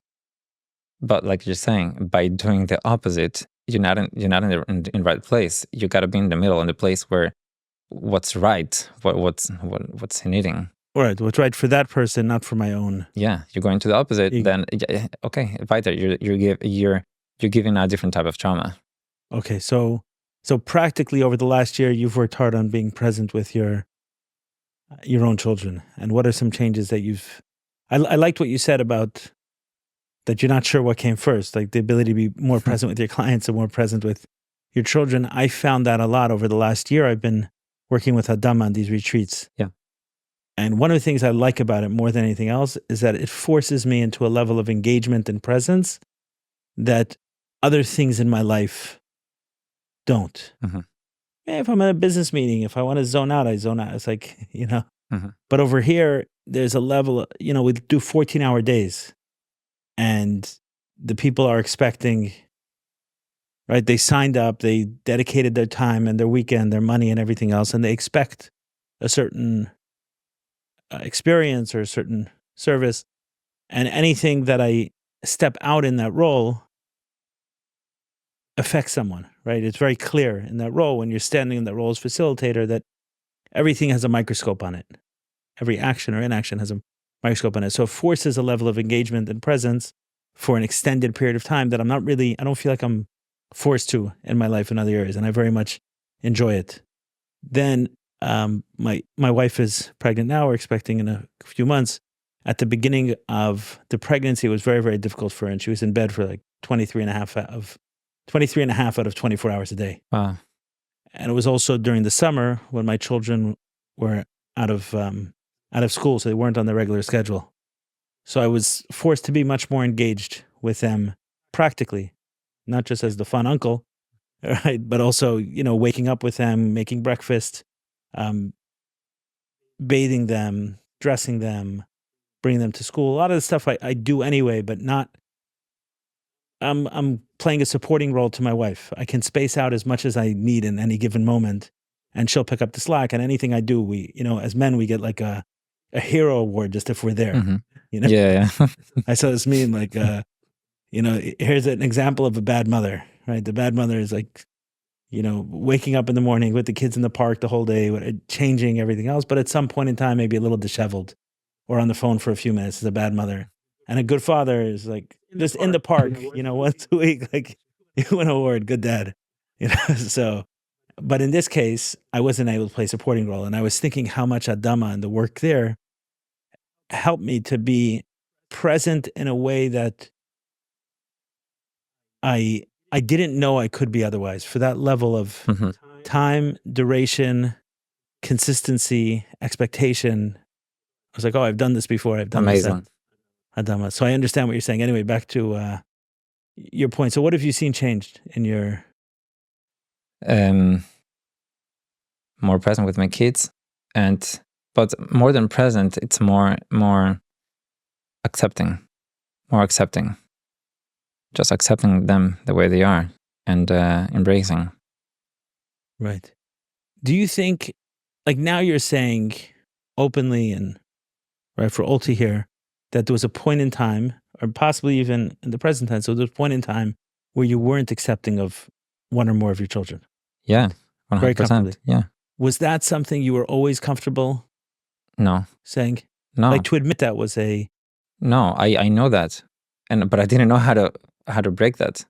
But like you're saying, by doing the opposite, you're not in the right place. You got to be in the middle, in the place where what's right, what's needing. Right, what's right for that person, not for my own. Yeah, you're going to the opposite. Then okay, weiter. You're giving a different type of trauma. Okay, so practically over the last year, you've worked hard on being present with your own children. And what are some changes that you've? I liked what you said about that you're not sure what came first, like the ability to be more present with your clients and more present with your children. I found that a lot over the last year. I've been working with Adam on these retreats. Yeah. And one of the things I like about it more than anything else is that it forces me into a level of engagement and presence that other things in my life don't. Mm-hmm. If I'm in a business meeting, if I want to zone out, I zone out. It's like, Mm-hmm. But over here, there's a level, we do 14-hour days and the people are expecting, right? They signed up, they dedicated their time and their weekend, their money and everything else. And they expect a certain experience or a certain service. And anything that I step out in that role affects someone, right? It's very clear in that role when you're standing in that role as facilitator that everything has a microscope on it. Every action or inaction has a microscope on it. So it forces a level of engagement and presence for an extended period of time that I don't feel like I'm forced to in my life in other areas. And I very much enjoy it. Then my wife is pregnant now. We're expecting in a few months. At the beginning of the pregnancy, it was very, very difficult for her. And she was in bed for like 23 and a half out of 24 hours a day. Wow. And it was also during the summer when my children were out of school, so they weren't on the regular schedule. So I was forced to be much more engaged with them practically, not just as the fun uncle, right? But also, waking up with them, making breakfast, bathing them, dressing them, bringing them to school. A lot of the stuff I do anyway, but not. I'm playing a supporting role to my wife. I can space out as much as I need in any given moment, and she'll pick up the slack. And anything I do, we, as men, we get like a hero award just if we're there. Mm-hmm. Yeah. I saw this meme like, here's an example of a bad mother, right? The bad mother is like, waking up in the morning with the kids in the park the whole day, changing everything else. But at some point in time, maybe a little disheveled or on the phone for a few minutes is a bad mother. And a good father is like just in the park, once a week, like you win an award, good dad, So, but in this case, I wasn't able to play a supporting role. And I was thinking how much Adama and the work there helped me to be present in a way that I didn't know I could be otherwise, for that level of Mm-hmm. time, duration, consistency, expectation. I was like, I've done this before. I've done Amazing. this at Adama. So I understand what you're saying. Anyway, back to your point. So what have you seen changed in your... More present with my kids and But more than present, it's more accepting, just accepting them the way they are and embracing. Right. Do you think, like now you're saying openly and right for all to hear that there was a point in time, or possibly even in the present tense, so there was a point in time where you weren't accepting of one or more of your children? Yeah, 100%. Very comfortably. Yeah. Was that something you were always comfortable No. saying? No. Like to admit that was a... No, I know that. But I didn't know how to break that.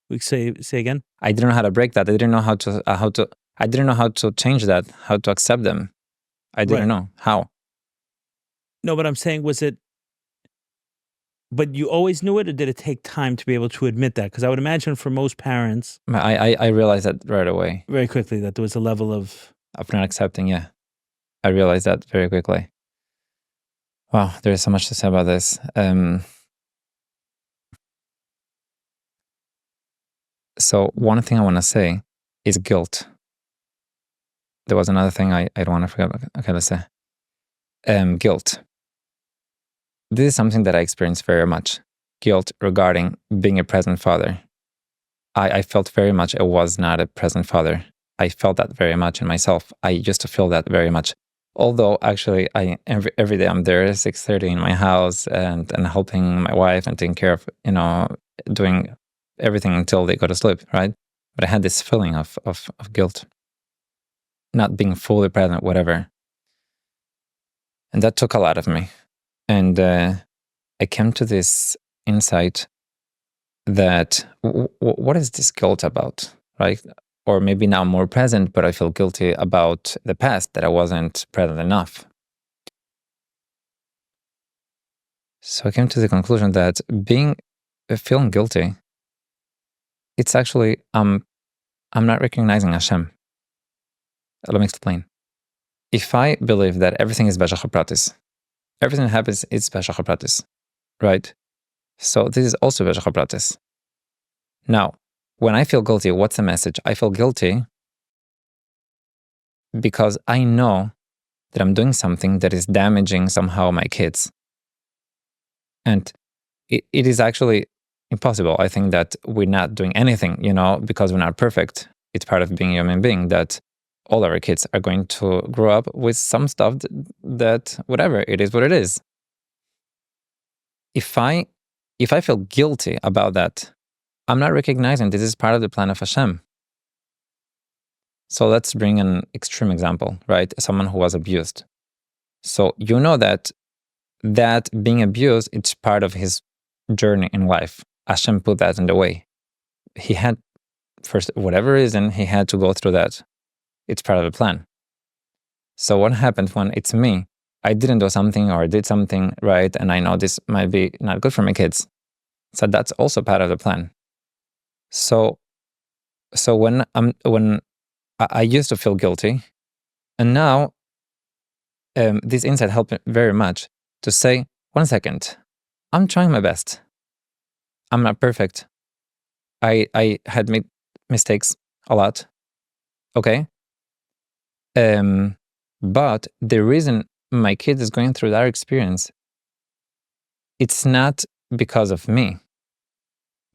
We say again? I didn't know how to break that. I didn't know how to I didn't know how to change that, how to accept them. I didn't know how. No, but I'm saying, was it... But you always knew it, or did it take time to be able to admit that? Because I would imagine for most parents... I realized that right away. Very quickly, that there was a level of not accepting, yeah. I realized that very quickly. Wow, there is so much to say about this. So one thing I want to say is guilt. There was another thing I don't want to forget. Okay, let's say. Guilt. This is something that I experienced very much. Guilt regarding being a present father. I felt very much I was not a present father. I felt that very much in myself. I used to feel that very much. Although actually, every day I'm there at 6:30 in my house and helping my wife and taking care of, doing everything until they go to sleep, right? But I had this feeling of guilt, not being fully present, whatever. And that took a lot of me. And I came to this insight that what is this guilt about, right? Or maybe now I'm more present, but I feel guilty about the past, that I wasn't present enough. So I came to the conclusion that feeling guilty, it's actually I'm not recognizing Hashem. Let me explain. If I believe that everything is b'shachar pratis, everything that happens is b'shachar pratis, right? So this is also b'shachar pratis. Now, when I feel guilty, what's the message? I feel guilty because I know that I'm doing something that is damaging somehow my kids. And it is actually impossible. I think that we're not doing anything, because we're not perfect. It's part of being a human being that all our kids are going to grow up with some stuff that whatever, it is what it is. If I feel guilty about that, I'm not recognizing this is part of the plan of Hashem. So let's bring an extreme example, right? Someone who was abused. So you know that being abused, it's part of his journey in life. Hashem put that in the way. He had, for whatever reason, he had to go through that. It's part of the plan. So what happened when it's me? I didn't do something or did something right, and I know this might be not good for my kids. So that's also part of the plan. So when I used to feel guilty, and now this insight helped me very much to say, 1 second, I'm trying my best. I'm not perfect. I had made mistakes a lot. Okay. But the reason my kid is going through that experience, it's not because of me.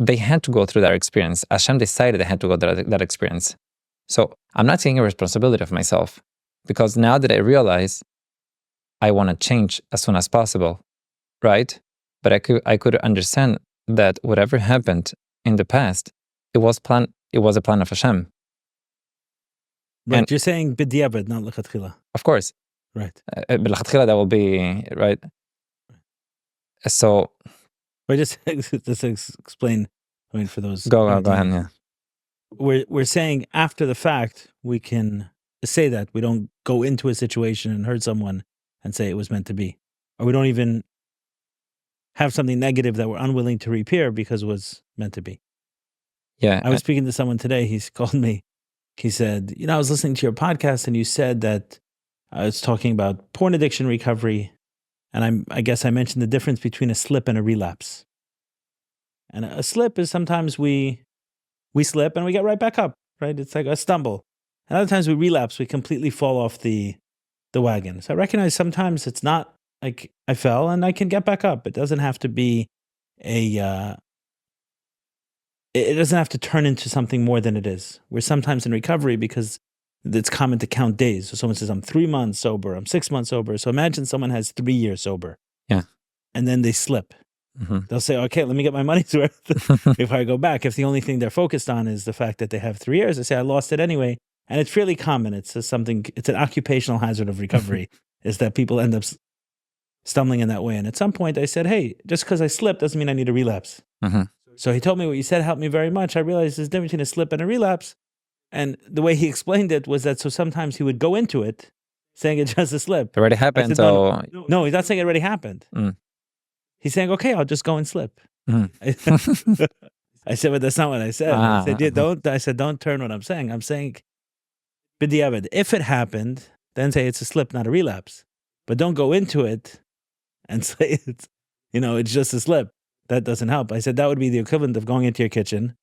They had to go through that experience. Hashem decided they had to go through that experience. So I'm not taking a responsibility of myself, because now that I realize I want to change as soon as possible, right? But I could understand that whatever happened in the past, it was a plan of Hashem. Right, and you're saying b'diavad, not l'chatchila. Of course. Right. L'chatchila, that will be, right? So... But just explain, for those... Go ahead, yeah. We're saying after the fact, we can say that. We don't go into a situation and hurt someone and say it was meant to be. Or we don't even have something negative that we're unwilling to repair because it was meant to be. Yeah. I was speaking to someone today. He's called me. He said, I was listening to your podcast and you said that I was talking about porn addiction recovery. And I guess I mentioned the difference between a slip and a relapse. And a slip is sometimes we slip and we get right back up, right? It's like a stumble. And other times we relapse, we completely fall off the the wagon. So I recognize sometimes it's not like I fell and I can get back up. It doesn't have to be it doesn't have to turn into something more than it is. We're sometimes in recovery because it's common to count days. So someone says, I'm 3 months sober, I'm 6 months sober. So imagine someone has 3 years sober. Yeah. And then they slip. Mm-hmm. They'll say, okay, let me get my money's worth if I go back. If the only thing they're focused on is the fact that they have 3 years, they say, I lost it anyway. And it's fairly common. It's an occupational hazard of recovery is that people end up stumbling in that way. And at some point I said, hey, just because I slipped doesn't mean I need a relapse. Mm-hmm. So he told me what you said helped me very much. I realized there's a difference between a slip and a relapse. And the way he explained it was that so sometimes he would go into it saying it's just a slip. It already happened. Said, no, he's not saying it already happened. Mm. He's saying, okay, I'll just go and slip. Mm. I said, but that's not what I said. I said, yeah, don't turn what I'm saying. I'm saying, b'diavad, if it happened, then say it's a slip, not a relapse. But don't go into it and say it's just a slip. That doesn't help. I said that would be the equivalent of going into your kitchen,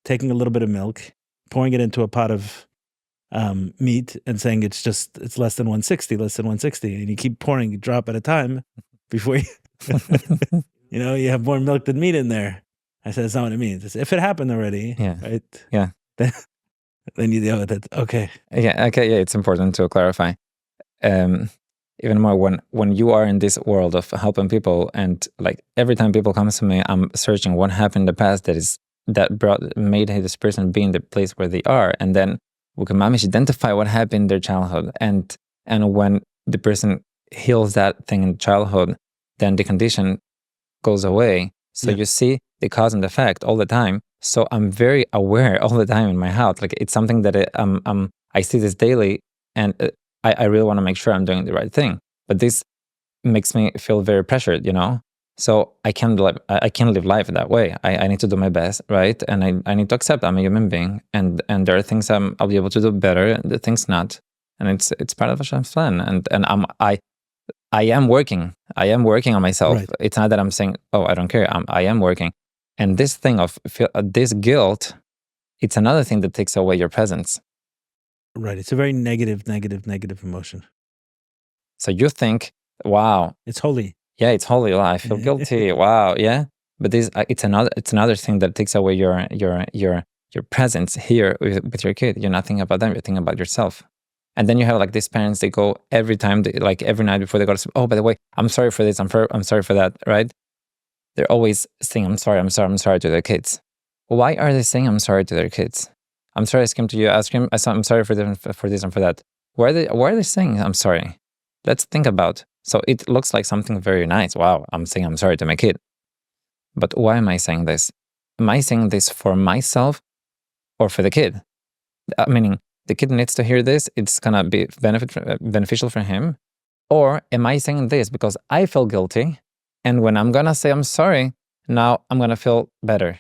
taking a little bit of milk, pouring it into a pot of meat and saying it's less than 160, and you keep pouring a drop at a time before you, you have more milk than meat in there. I said, that's not what it means. It's, if it happened already, right? Yeah. Then you deal with it. Okay. Yeah. Okay. Yeah. It's important to clarify. Even more when you are in this world of helping people, and like every time people come to me, I'm searching what happened in the past that made this person be in the place where they are, and then we can manage to identify what happened in their childhood, and when the person heals that thing in childhood, then the condition goes away. So you see the cause and effect all the time. So I'm very aware all the time in my house. Like it's something that I see this daily, and I really want to make sure I'm doing the right thing. But this makes me feel very pressured, So I can't live life that way. I need to do my best, right? And I need to accept I'm a human being, and there are things I'll be able to do better, and the things not. And it's part of Hashem's plan. And I am working. I am working on myself. Right. It's not that I'm saying, oh, I don't care. I am working. And this thing of this guilt, it's another thing that takes away your presence. Right. It's a very negative emotion. So you think, wow, it's holy. Yeah, it's holy. I feel guilty. Wow, yeah. But it's another thing that takes away your presence here with your kid. You're not thinking about them. You're thinking about yourself. And then you have like these parents. They go every time, every night before they go to sleep. Oh, by the way, I'm sorry for this. I'm sorry for that. Right? They're always saying, I'm sorry to their kids. Why are they saying I'm sorry to their kids? I'm sorry I came to you. Ask him. I'm sorry for this and for that. Why are they saying I'm sorry? Let's think about. So it looks like something very nice. Wow, I'm saying I'm sorry to my kid. But why am I saying this? Am I saying this for myself or for the kid? Meaning, the kid needs to hear this. It's gonna be beneficial for him. Or am I saying this because I feel guilty, and when I'm gonna say I'm sorry, now I'm gonna feel better.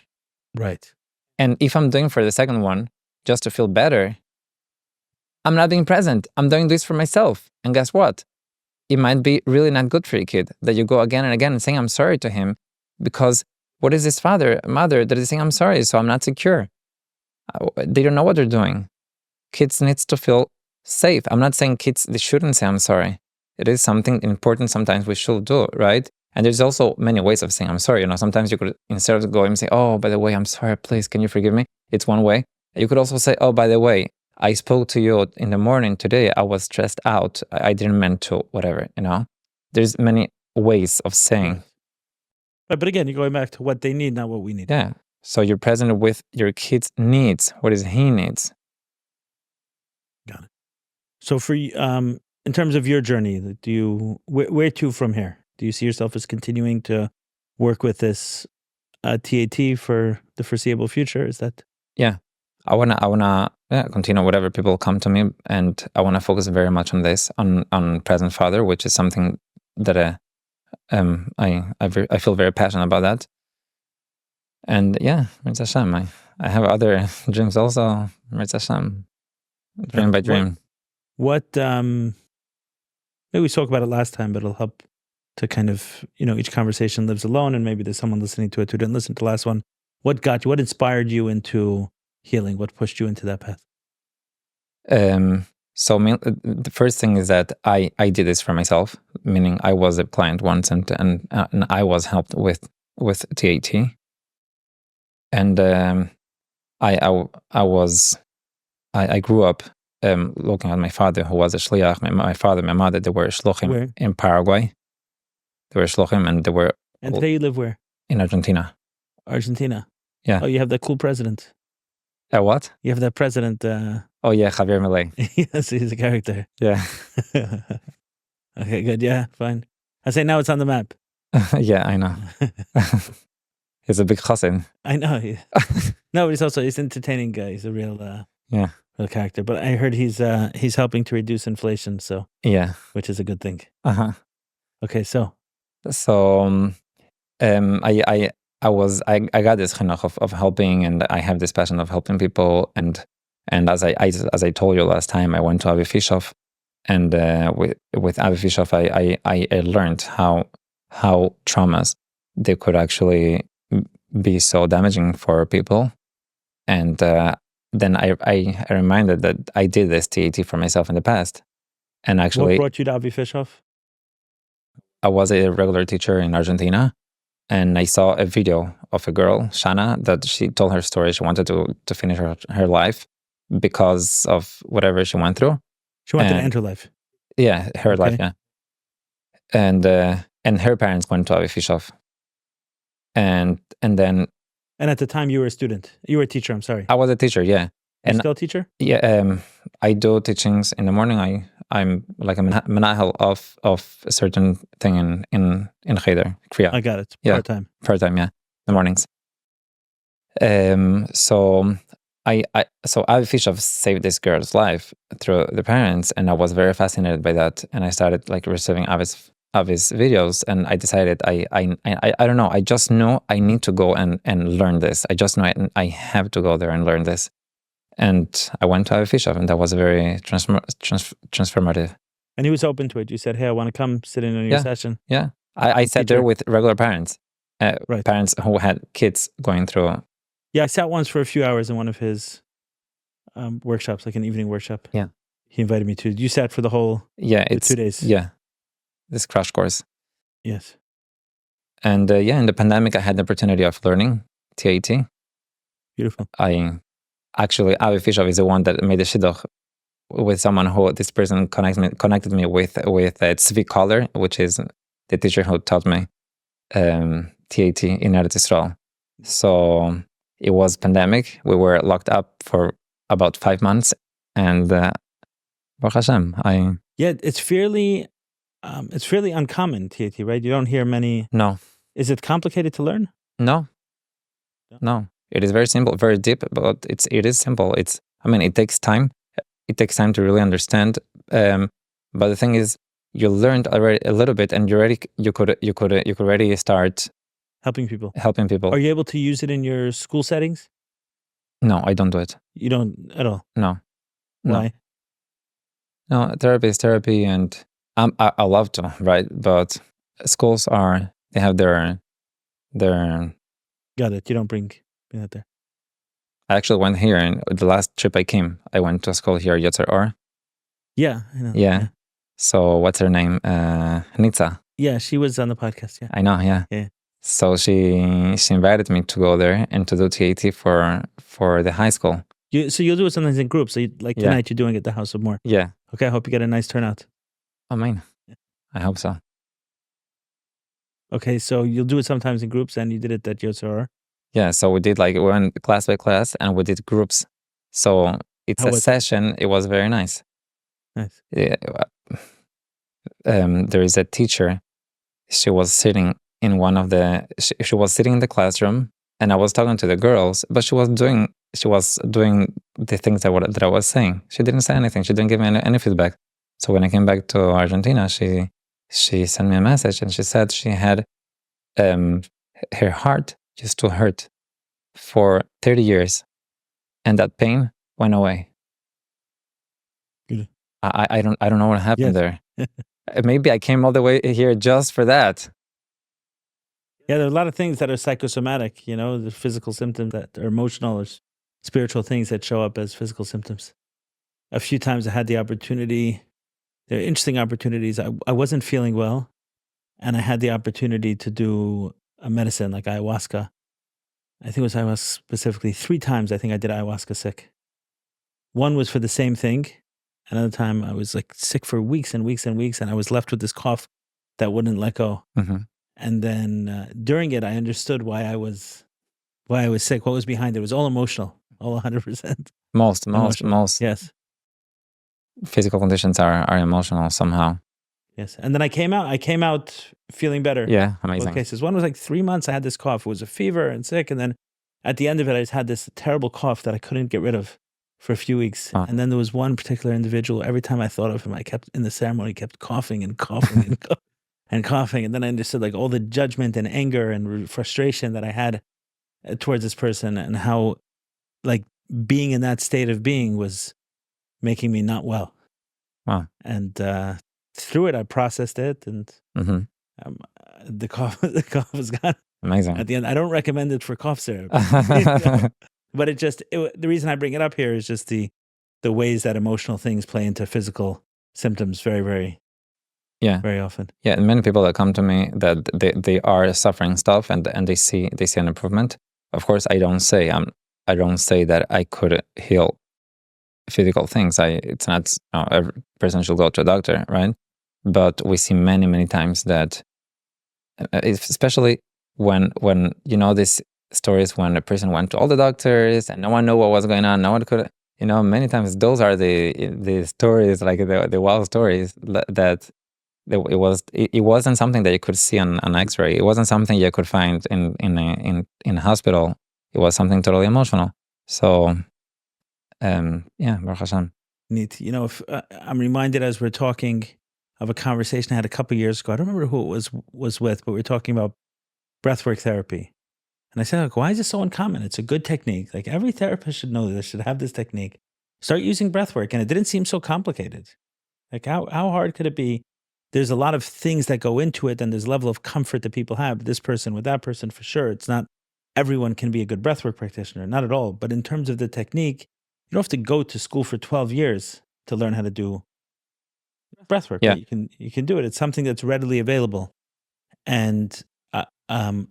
Right. And if I'm doing for the second one just to feel better, I'm not being present. I'm doing this for myself. And guess what? It might be really not good for your kid that you go again and again and saying I'm sorry to him, because what is this mother that is saying I'm sorry, so I'm not secure? They don't know what they're doing. Kids needs to feel safe. I'm not saying kids, they shouldn't say I'm sorry. It is something important sometimes we should do, right? And there's also many ways of saying I'm sorry. Sometimes you could, instead of going and say, oh, by the way, I'm sorry, please, can you forgive me? It's one way. You could also say, oh, by the way, I spoke to you in the morning today. I was stressed out. I didn't mean to, whatever, There's many ways of saying. Right. But again, you're going back to what they need, not what we need. Yeah. So you're present with your kid's needs. What is he needs? Got it. So for you, in terms of your journey, where to from here? Do you see yourself as continuing to work with this TAT for the foreseeable future? Is that? Yeah. I wanna continue whatever people come to me, and I wanna focus very much on this, on present father, which is something that I feel very passionate about that. And yeah, Mirza Hashem. I have other dreams also, Mirza Hashem, dream by dream. What maybe we spoke about it last time, but it'll help to kind of, each conversation lives alone, and maybe there's someone listening to it who didn't listen to the last one. What got you? What inspired you into healing? What pushed you into that path? So the first thing is that I did this for myself, meaning I was a client once, and I was helped with TAT, and I grew up looking at my father, who was a shliach. My father, my mother, they were shluchim Where? in Paraguay. They were shluchim, and they were. And today you live where? In Argentina. Argentina. Yeah. Oh, you have that cool president. What? You have that president. Oh yeah, Javier Milei. Yes, he's a character. Yeah. Okay, good. Yeah, fine. I say now it's on the map. Yeah, I know. He's a big chassid. I know. No, but he's an entertaining guy. He's a real real character. But I heard he's helping to reduce inflation. So yeah, which is a good thing. Okay, so I got this chinuch of helping, and I have this passion of helping people, and as I told you last time, I went to Avi Fishoff, and with Avi Fishoff, I learned how traumas, they could actually be so damaging for people, and then I reminded that I did this TAT for myself in the past, and actually, what brought you to Avi Fishoff? I was a regular teacher in Argentina, and I saw a video of a girl, Shana, that she told her story. She wanted to finish her life because of whatever she went through. She wanted to end her life. Yeah, her life, yeah. And her parents went to Avi Fishoff. And then... And at the time you were a student. You were a teacher, I'm sorry. I was a teacher, yeah. You're still a teacher? Yeah, I do teachings in the morning. I'm like a menahel of a certain thing in Cheder, Kriya. I got it. Part-time, yeah, in the mornings. So Avi Fishoff saved this girl's life through the parents, and I was very fascinated by that. And I started like receiving Avi's videos, and I decided I don't know. I just know I need to go and learn this. I just know I have to go there and learn this. And I went to Avi Fishoff, and that was very transformative. And he was open to it. You said, "Hey, I want to come sit in on your session." Yeah, I sat there with regular parents, right. Parents who had kids going through. Yeah, I sat once for a few hours in one of his workshops, like an evening workshop. Yeah, he invited me to. You sat for the whole 2 days. Yeah, this crash course. Yes. And in the pandemic, I had the opportunity of learning TAT. Beautiful. Actually, Avi Fishoff is the one that made the shidduch with someone who this person connected me with Tzvi Kohler, which is the teacher who taught me TAT in Eretz Yisrael. So it was pandemic. We were locked up for about 5 months, and Baruch Hashem, it's fairly uncommon TAT, right? You don't hear many. No. Is it complicated to learn? No. It is very simple, very deep, but it is simple. It takes time. It takes time to really understand. But the thing is, you learned already a little bit, and you could already start helping people. Are you able to use it in your school settings? No, I don't do it. You don't at all? No. Why? No, therapy is therapy, and I love to, right? But schools they have their. Got it. You don't bring that there. I actually went here, and the last trip I went to a school here, Yotzer Or. Yeah, I know. Yeah. So what's her name? Nitza. Yeah, she was on the podcast. Yeah, I know. Yeah. Yeah. So she invited me to go there and to do TAT for the high school. So you'll do it sometimes in groups. So tonight you're doing it at the House of More. Yeah. Okay, I hope you get a nice turnout. Amen. I hope so. Okay, so you'll do it sometimes in groups, and you did it at Yotzer Or. Yeah, so we did we went class by class, and we did groups. So it's a session. It was very nice. Nice. Yeah. There is a teacher. She was sitting in she was sitting in the classroom, and I was talking to the girls, but she was doing the things that I was saying. She didn't say anything. She didn't give me any feedback. So when I came back to Argentina, she sent me a message, and she said she had her heart used to hurt for 30 years, and that pain went away. Good. I don't know what happened there. Maybe I came all the way here just for that. Yeah, there are a lot of things that are psychosomatic, the physical symptoms that are emotional or spiritual things that show up as physical symptoms. a few times I had the opportunity. There are interesting opportunities. I wasn't feeling well, and I had the opportunity to do a medicine like ayahuasca. I think it was ayahuasca specifically 3 times. I think I did ayahuasca sick. One was for the same thing. Another time I was like sick for weeks and weeks and weeks, and I was left with this cough that wouldn't let go. And then during it, I understood why I was sick. What was behind it? It was all emotional, all 100%. Most Yes. physical conditions are emotional somehow. Yes. And then I came out feeling better. Yeah, amazing. Both cases. One was like 3 months I had this cough. It was a fever and sick. And then at the end of it, I just had this terrible cough that I couldn't get rid of for a few weeks. Wow. And then there was one particular individual, every time I thought of him, I kept in the ceremony, kept coughing and coughing and, and coughing. And then I understood like all the judgment and anger and frustration that I had towards this person, and how like being in that state of being was making me not well. Wow. And through it, I processed it, and the cough was gone. Amazing. At the end, I don't recommend it for cough syrup. But the reason I bring it up here is just the ways that emotional things play into physical symptoms very, very, very often. Yeah, and many people that come to me that they are suffering stuff and they see an improvement. Of course, I don't say that I could heal physical things. It's not every person should go to a doctor, right? But we see many times that, especially when these stories when a person went to all the doctors and no one knew what was going on, no one could, many times those are the stories, like the wild stories that it wasn't something that you could see on an X-ray. It wasn't something you could find in a hospital. It was something totally emotional. So, Baruch Hashem. Neat. If I'm reminded as we're talking of a conversation I had a couple years ago. I don't remember who it was with, but we were talking about breathwork therapy. And I said, like, why is this so uncommon? It's a good technique. Like every therapist should know this, should have this technique. Start using breathwork. And it didn't seem so complicated. Like how hard could it be? There's a lot of things that go into it, and there's a level of comfort that people have. This person with that person, for sure. It's not everyone can be a good breathwork practitioner, not at all. But in terms of the technique, you don't have to go to school for 12 years to learn how to do breathwork. Yeah. Right? You can do it. It's something that's readily available. And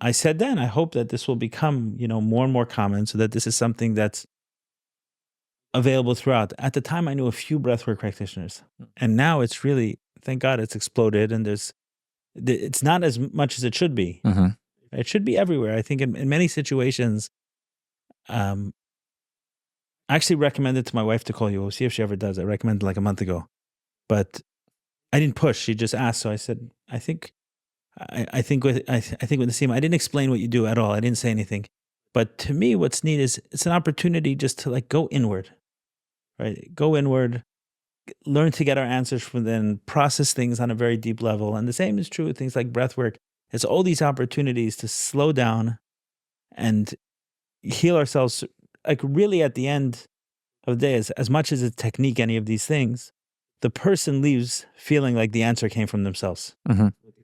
I said then, I hope that this will become, more and more common, so that this is something that's available throughout. At the time, I knew a few breathwork practitioners, and now it's really, thank God, it's exploded, and it's not as much as it should be. It should be everywhere. I think in many situations, I actually recommended to my wife to call you. We'll see if she ever does. I recommended like a month ago, but I didn't push. She just asked, so I said, I think with Nissim, I didn't explain what you do at all. I didn't say anything. But to me, what's neat is it's an opportunity just to like go inward, right? Go inward, learn to get our answers from within, process things on a very deep level. And the same is true with things like breath work. It's all these opportunities to slow down and heal ourselves. Like really at the end of the day, as much as it's technique, any of these things, the person leaves feeling like the answer came from themselves.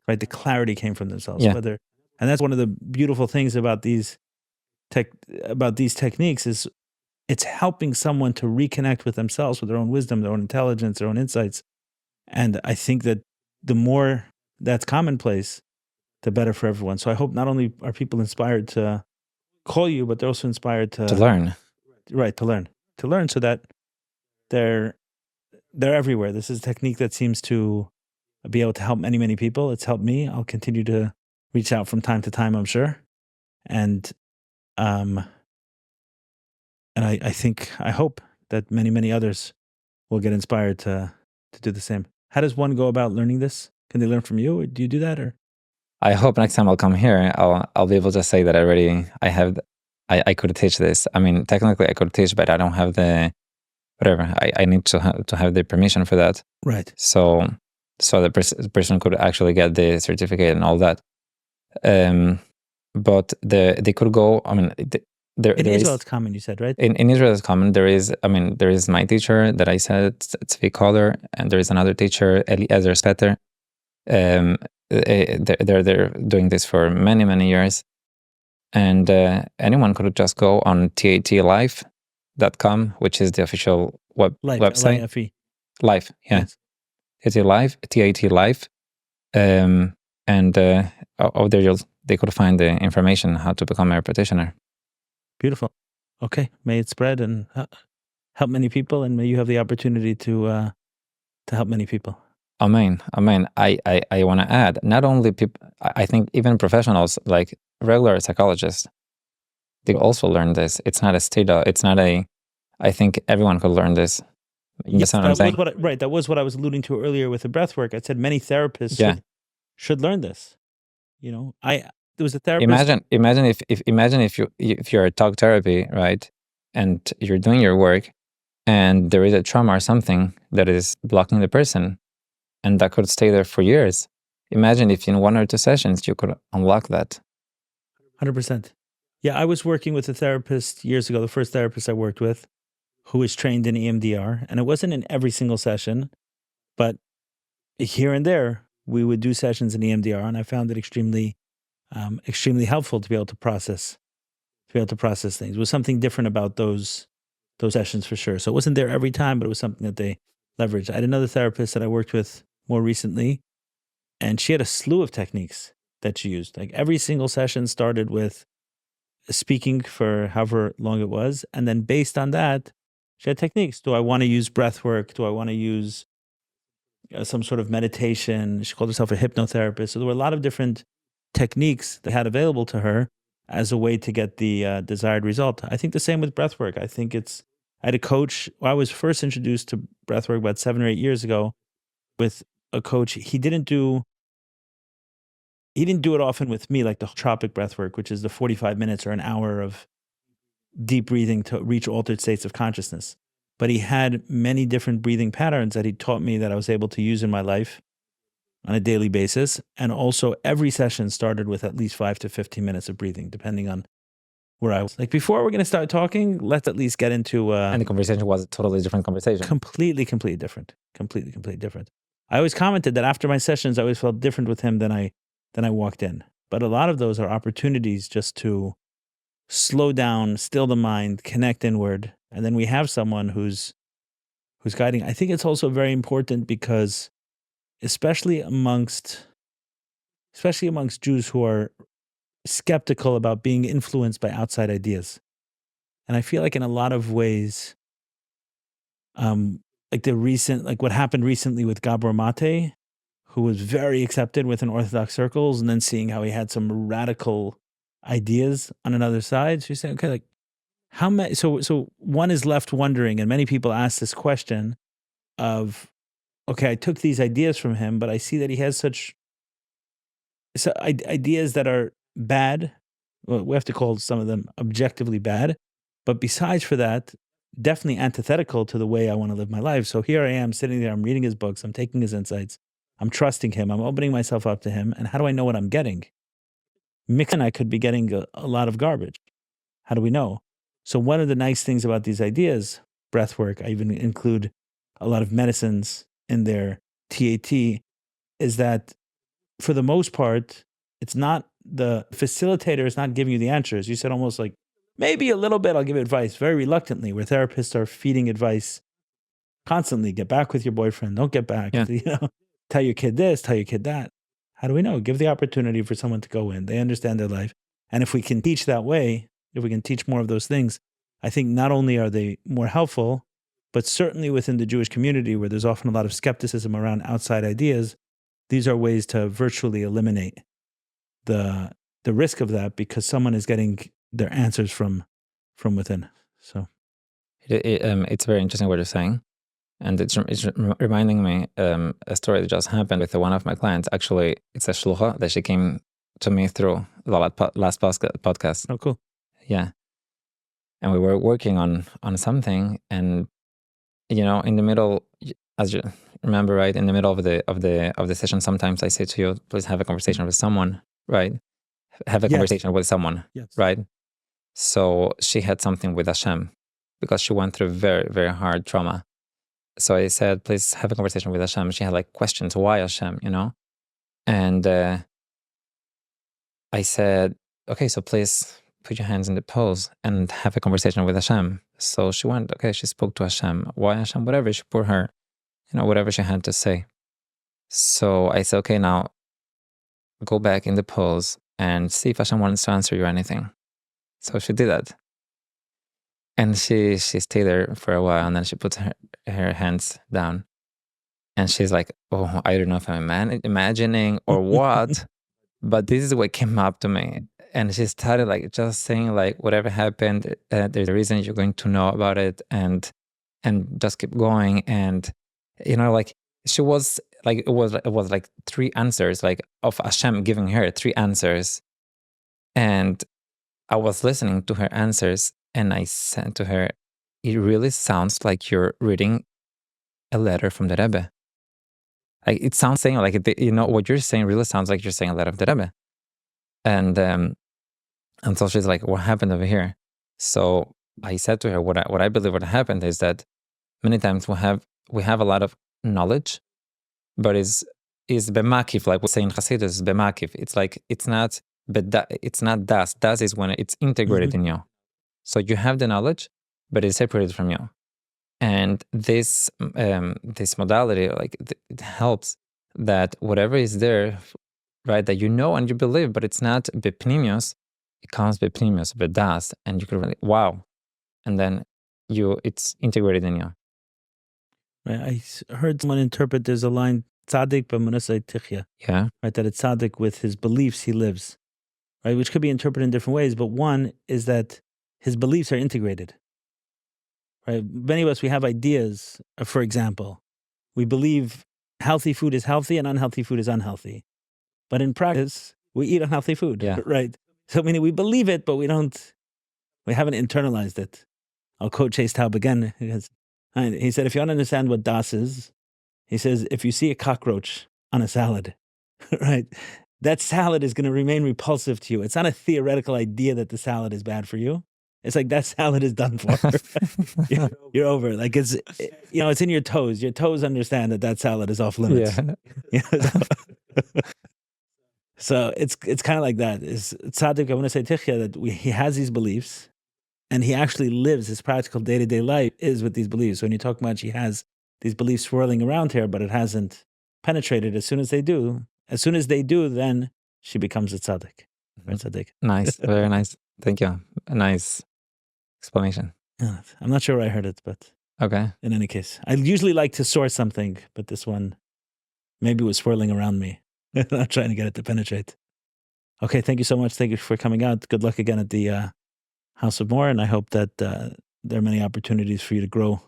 Right, the clarity came from themselves. Yeah. And that's one of the beautiful things about these techniques is it's helping someone to reconnect with themselves, with their own wisdom, their own intelligence, their own insights. And I think that the more that's commonplace, the better for everyone. So I hope not only are people inspired to call you, but they're also inspired to learn. Right, to learn, so that they're everywhere. This is a technique that seems to be able to help many people. It's helped me. I'll continue to reach out from time to time, I'm sure. And I hope that many others will get inspired to do the same. How does one go about learning this? Can they learn from you? Or do you do that? Or I hope next time I'll come here, I'll be able to say that I could teach this. I mean, technically I could teach, but I don't have the whatever. I need to have the permission for that. Right. So the person could actually get the certificate and all that. But they could go. I mean, in Israel it's common. You said, right? In Israel it's common. There is my teacher that I said, Tzvi Kohler, and there is another teacher, Eli Stetter. They're doing this for many years, and anyone could just go on tatlife.com, which is the official Life, website? L-I-F-E. Life, yeah. Yes. It's a life, TAT life. And out there they could find the information how to become a practitioner. Beautiful. Okay, may it spread and help many people, and may you have the opportunity to help many people. Amen. Amen. I want to add, not only people, I think even professionals like regular psychologists, they also learn this. It's not a state. It's not a. I think everyone could learn this. You Yes, understand what I'm saying? right. That was what I was alluding to earlier with the breath work. I said many therapists Yeah. should learn this. You know, there was a therapist. Imagine if you're a talk therapy, right, and you're doing your work, and there is a trauma or something that is blocking the person, and that could stay there for years. Imagine if in 1 or 2 sessions you could unlock that. 100%. Yeah, I was working with a therapist years ago, the first therapist I worked with, who was trained in EMDR, and it wasn't in every single session, but here and there we would do sessions in EMDR, and I found it extremely helpful to be able to process things. It was something different about those sessions for sure. So it wasn't there every time, but it was something that they leveraged. I had another therapist that I worked with more recently, and she had a slew of techniques that she used. Like every single session started with speaking for however long it was, and then based on that, she had techniques. Do I want to use breath work? Do I want to use some sort of meditation? She called herself a hypnotherapist. So there were a lot of different techniques that had available to her as a way to get the desired result. I think the same with breath work. I had a coach. I was first introduced to breath work about 7 or 8 years ago with a coach. He didn't do it often with me, like the tropic breath work, which is the 45 minutes or an hour of deep breathing to reach altered states of consciousness. But he had many different breathing patterns that he taught me that I was able to use in my life on a daily basis. And also every session started with at least 5 to 15 minutes of breathing, depending on where I was. Like, before we're going to start talking, let's at least get into And the conversation was a totally different conversation. Completely different. I always commented that after my sessions, I always felt different with him than I walked in. But a lot of those are opportunities just to slow down, still the mind, connect inward. And then we have someone who's guiding. I think it's also very important because especially amongst Jews who are skeptical about being influenced by outside ideas. And I feel like in a lot of ways, like what happened recently with Gabor Mate, who was very accepted within Orthodox circles, and then seeing how he had some radical ideas on another side. So you say, okay, like how many? So one is left wondering, and many people ask this question of, okay, I took these ideas from him, but I see that he has such ideas that are bad. Well, we have to call some of them objectively bad, but besides for that, definitely antithetical to the way I want to live my life. So here I am sitting there, I'm reading his books, I'm taking his insights, I'm trusting him, I'm opening myself up to him. And how do I know what I'm getting? Mixing, I could be getting a lot of garbage. How do we know? So one of the nice things about these ideas, breath work, I even include a lot of medicines in their TAT, is that for the most part, it's not the facilitator is not giving you the answers. You said almost like, maybe a little bit, I'll give advice very reluctantly, where therapists are feeding advice constantly. Get back with your boyfriend. Don't get back. Yeah. You know, tell your kid this, tell your kid that. How do we know? Give the opportunity for someone to go in. They understand their life. And if we can teach that way, if we can teach more of those things, I think not only are they more helpful, but certainly within the Jewish community where there's often a lot of skepticism around outside ideas, these are ways to virtually eliminate the risk of that because someone is getting their answers from within. So it's very interesting what you're saying. And it's reminding me a story that just happened with one of my clients. Actually, it's a shlucha that she came to me through the last podcast. Oh, cool. Yeah. And we were working on something, and in the middle, as you remember, right, in the middle of the session, sometimes I say to you, please have a conversation with someone, right? Have a conversation with someone, right? So she had something with Hashem because she went through very, very hard trauma. So I said, please have a conversation with Hashem. She had like questions, why Hashem, And I said, okay, so please put your hands in the pose and have a conversation with Hashem. So she went, okay, she spoke to Hashem. Why Hashem? Whatever, she put her, whatever she had to say. So I said, okay, now go back in the pose and see if Hashem wants to answer you anything. So she did that. And she stayed there for a while, and then she put her hands down. And she's like, oh, I don't know if I'm imagining or what, but this is what came up to me. And she started like just saying like, whatever happened, there's a reason you're going to know about it, and just keep going. And like she was like, it was like 3 answers, like of Hashem giving her 3 answers. And I was listening to her answers, and I said to her, it really sounds like you're reading a letter from the Rebbe. Like it sounds saying like, what you're saying really sounds like you're saying a letter of the Rebbe. And so she's like, what happened over here? So I said to her, what I believe what happened is that many times we have a lot of knowledge, but is bemakif, like we say in Hasidus, bemakif. It's like, it's not das. Das is when it's integrated in you. So you have the knowledge, but it's separated from you. And this modality, like it helps that whatever is there, right, that and you believe, but it's not bepnimius, it comes bepnimius, bedas, and you can really, wow. And then it's integrated in you. Right, I heard someone interpret there's a line, tzaddik b'manasai tichya. Yeah. Right, that it's tzaddik with his beliefs he lives. Right, which could be interpreted in different ways, but one is that his beliefs are integrated. Right, many of us, we have ideas. For example, we believe healthy food is healthy and unhealthy food is unhealthy. But in practice, we eat unhealthy food, right? So meaning we believe it, but we haven't internalized it. I'll quote Chase Taub again. He said, if you want to understand what das is, he says, if you see a cockroach on a salad, right, that salad is going to remain repulsive to you. It's not a theoretical idea that the salad is bad for you. It's like that salad is done for. You're over. Like it's in your toes. Your toes understand that salad is off limits. So it's kind of like that. Is tzaddik, I want to say tichya, that he has these beliefs, and he actually lives his practical day-to-day life is with these beliefs. So when you talk about he has these beliefs swirling around here, but it hasn't penetrated. As soon as they do, then she becomes a tzaddik. Right, tzaddik. Nice, very nice. Thank you. A nice explanation. Yeah, I'm not sure where I heard it, but okay. In any case, I usually like to source something, but this one maybe was swirling around me. I'm trying to get it to penetrate. Okay, thank you so much. Thank you for coming out. Good luck again at the House of More, and I hope that there are many opportunities for you to grow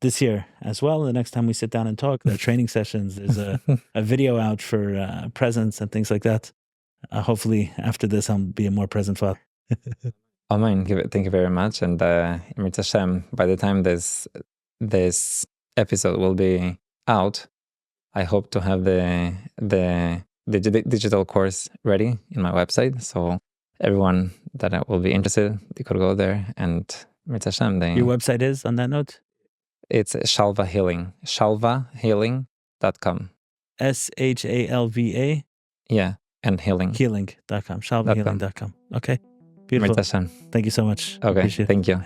this year as well. The next time we sit down and talk, there are training sessions. There's a video out for presents and things like that. Hopefully, after this, I'll be a more present father. Amen. Thank you very much. And Mirza Hashem, by the time this episode will be out, I hope to have the digital course ready in my website. So everyone that will be interested, they could go there. And Mirza Hashem, your website is, on that note? It's Shalva Healing, shalvahealing.com. SHALVA? Yeah, and healing. Healing.com, shalvahealing.com. Okay, beautiful. Mirza Hashem. Thank you so much. Okay, thank you.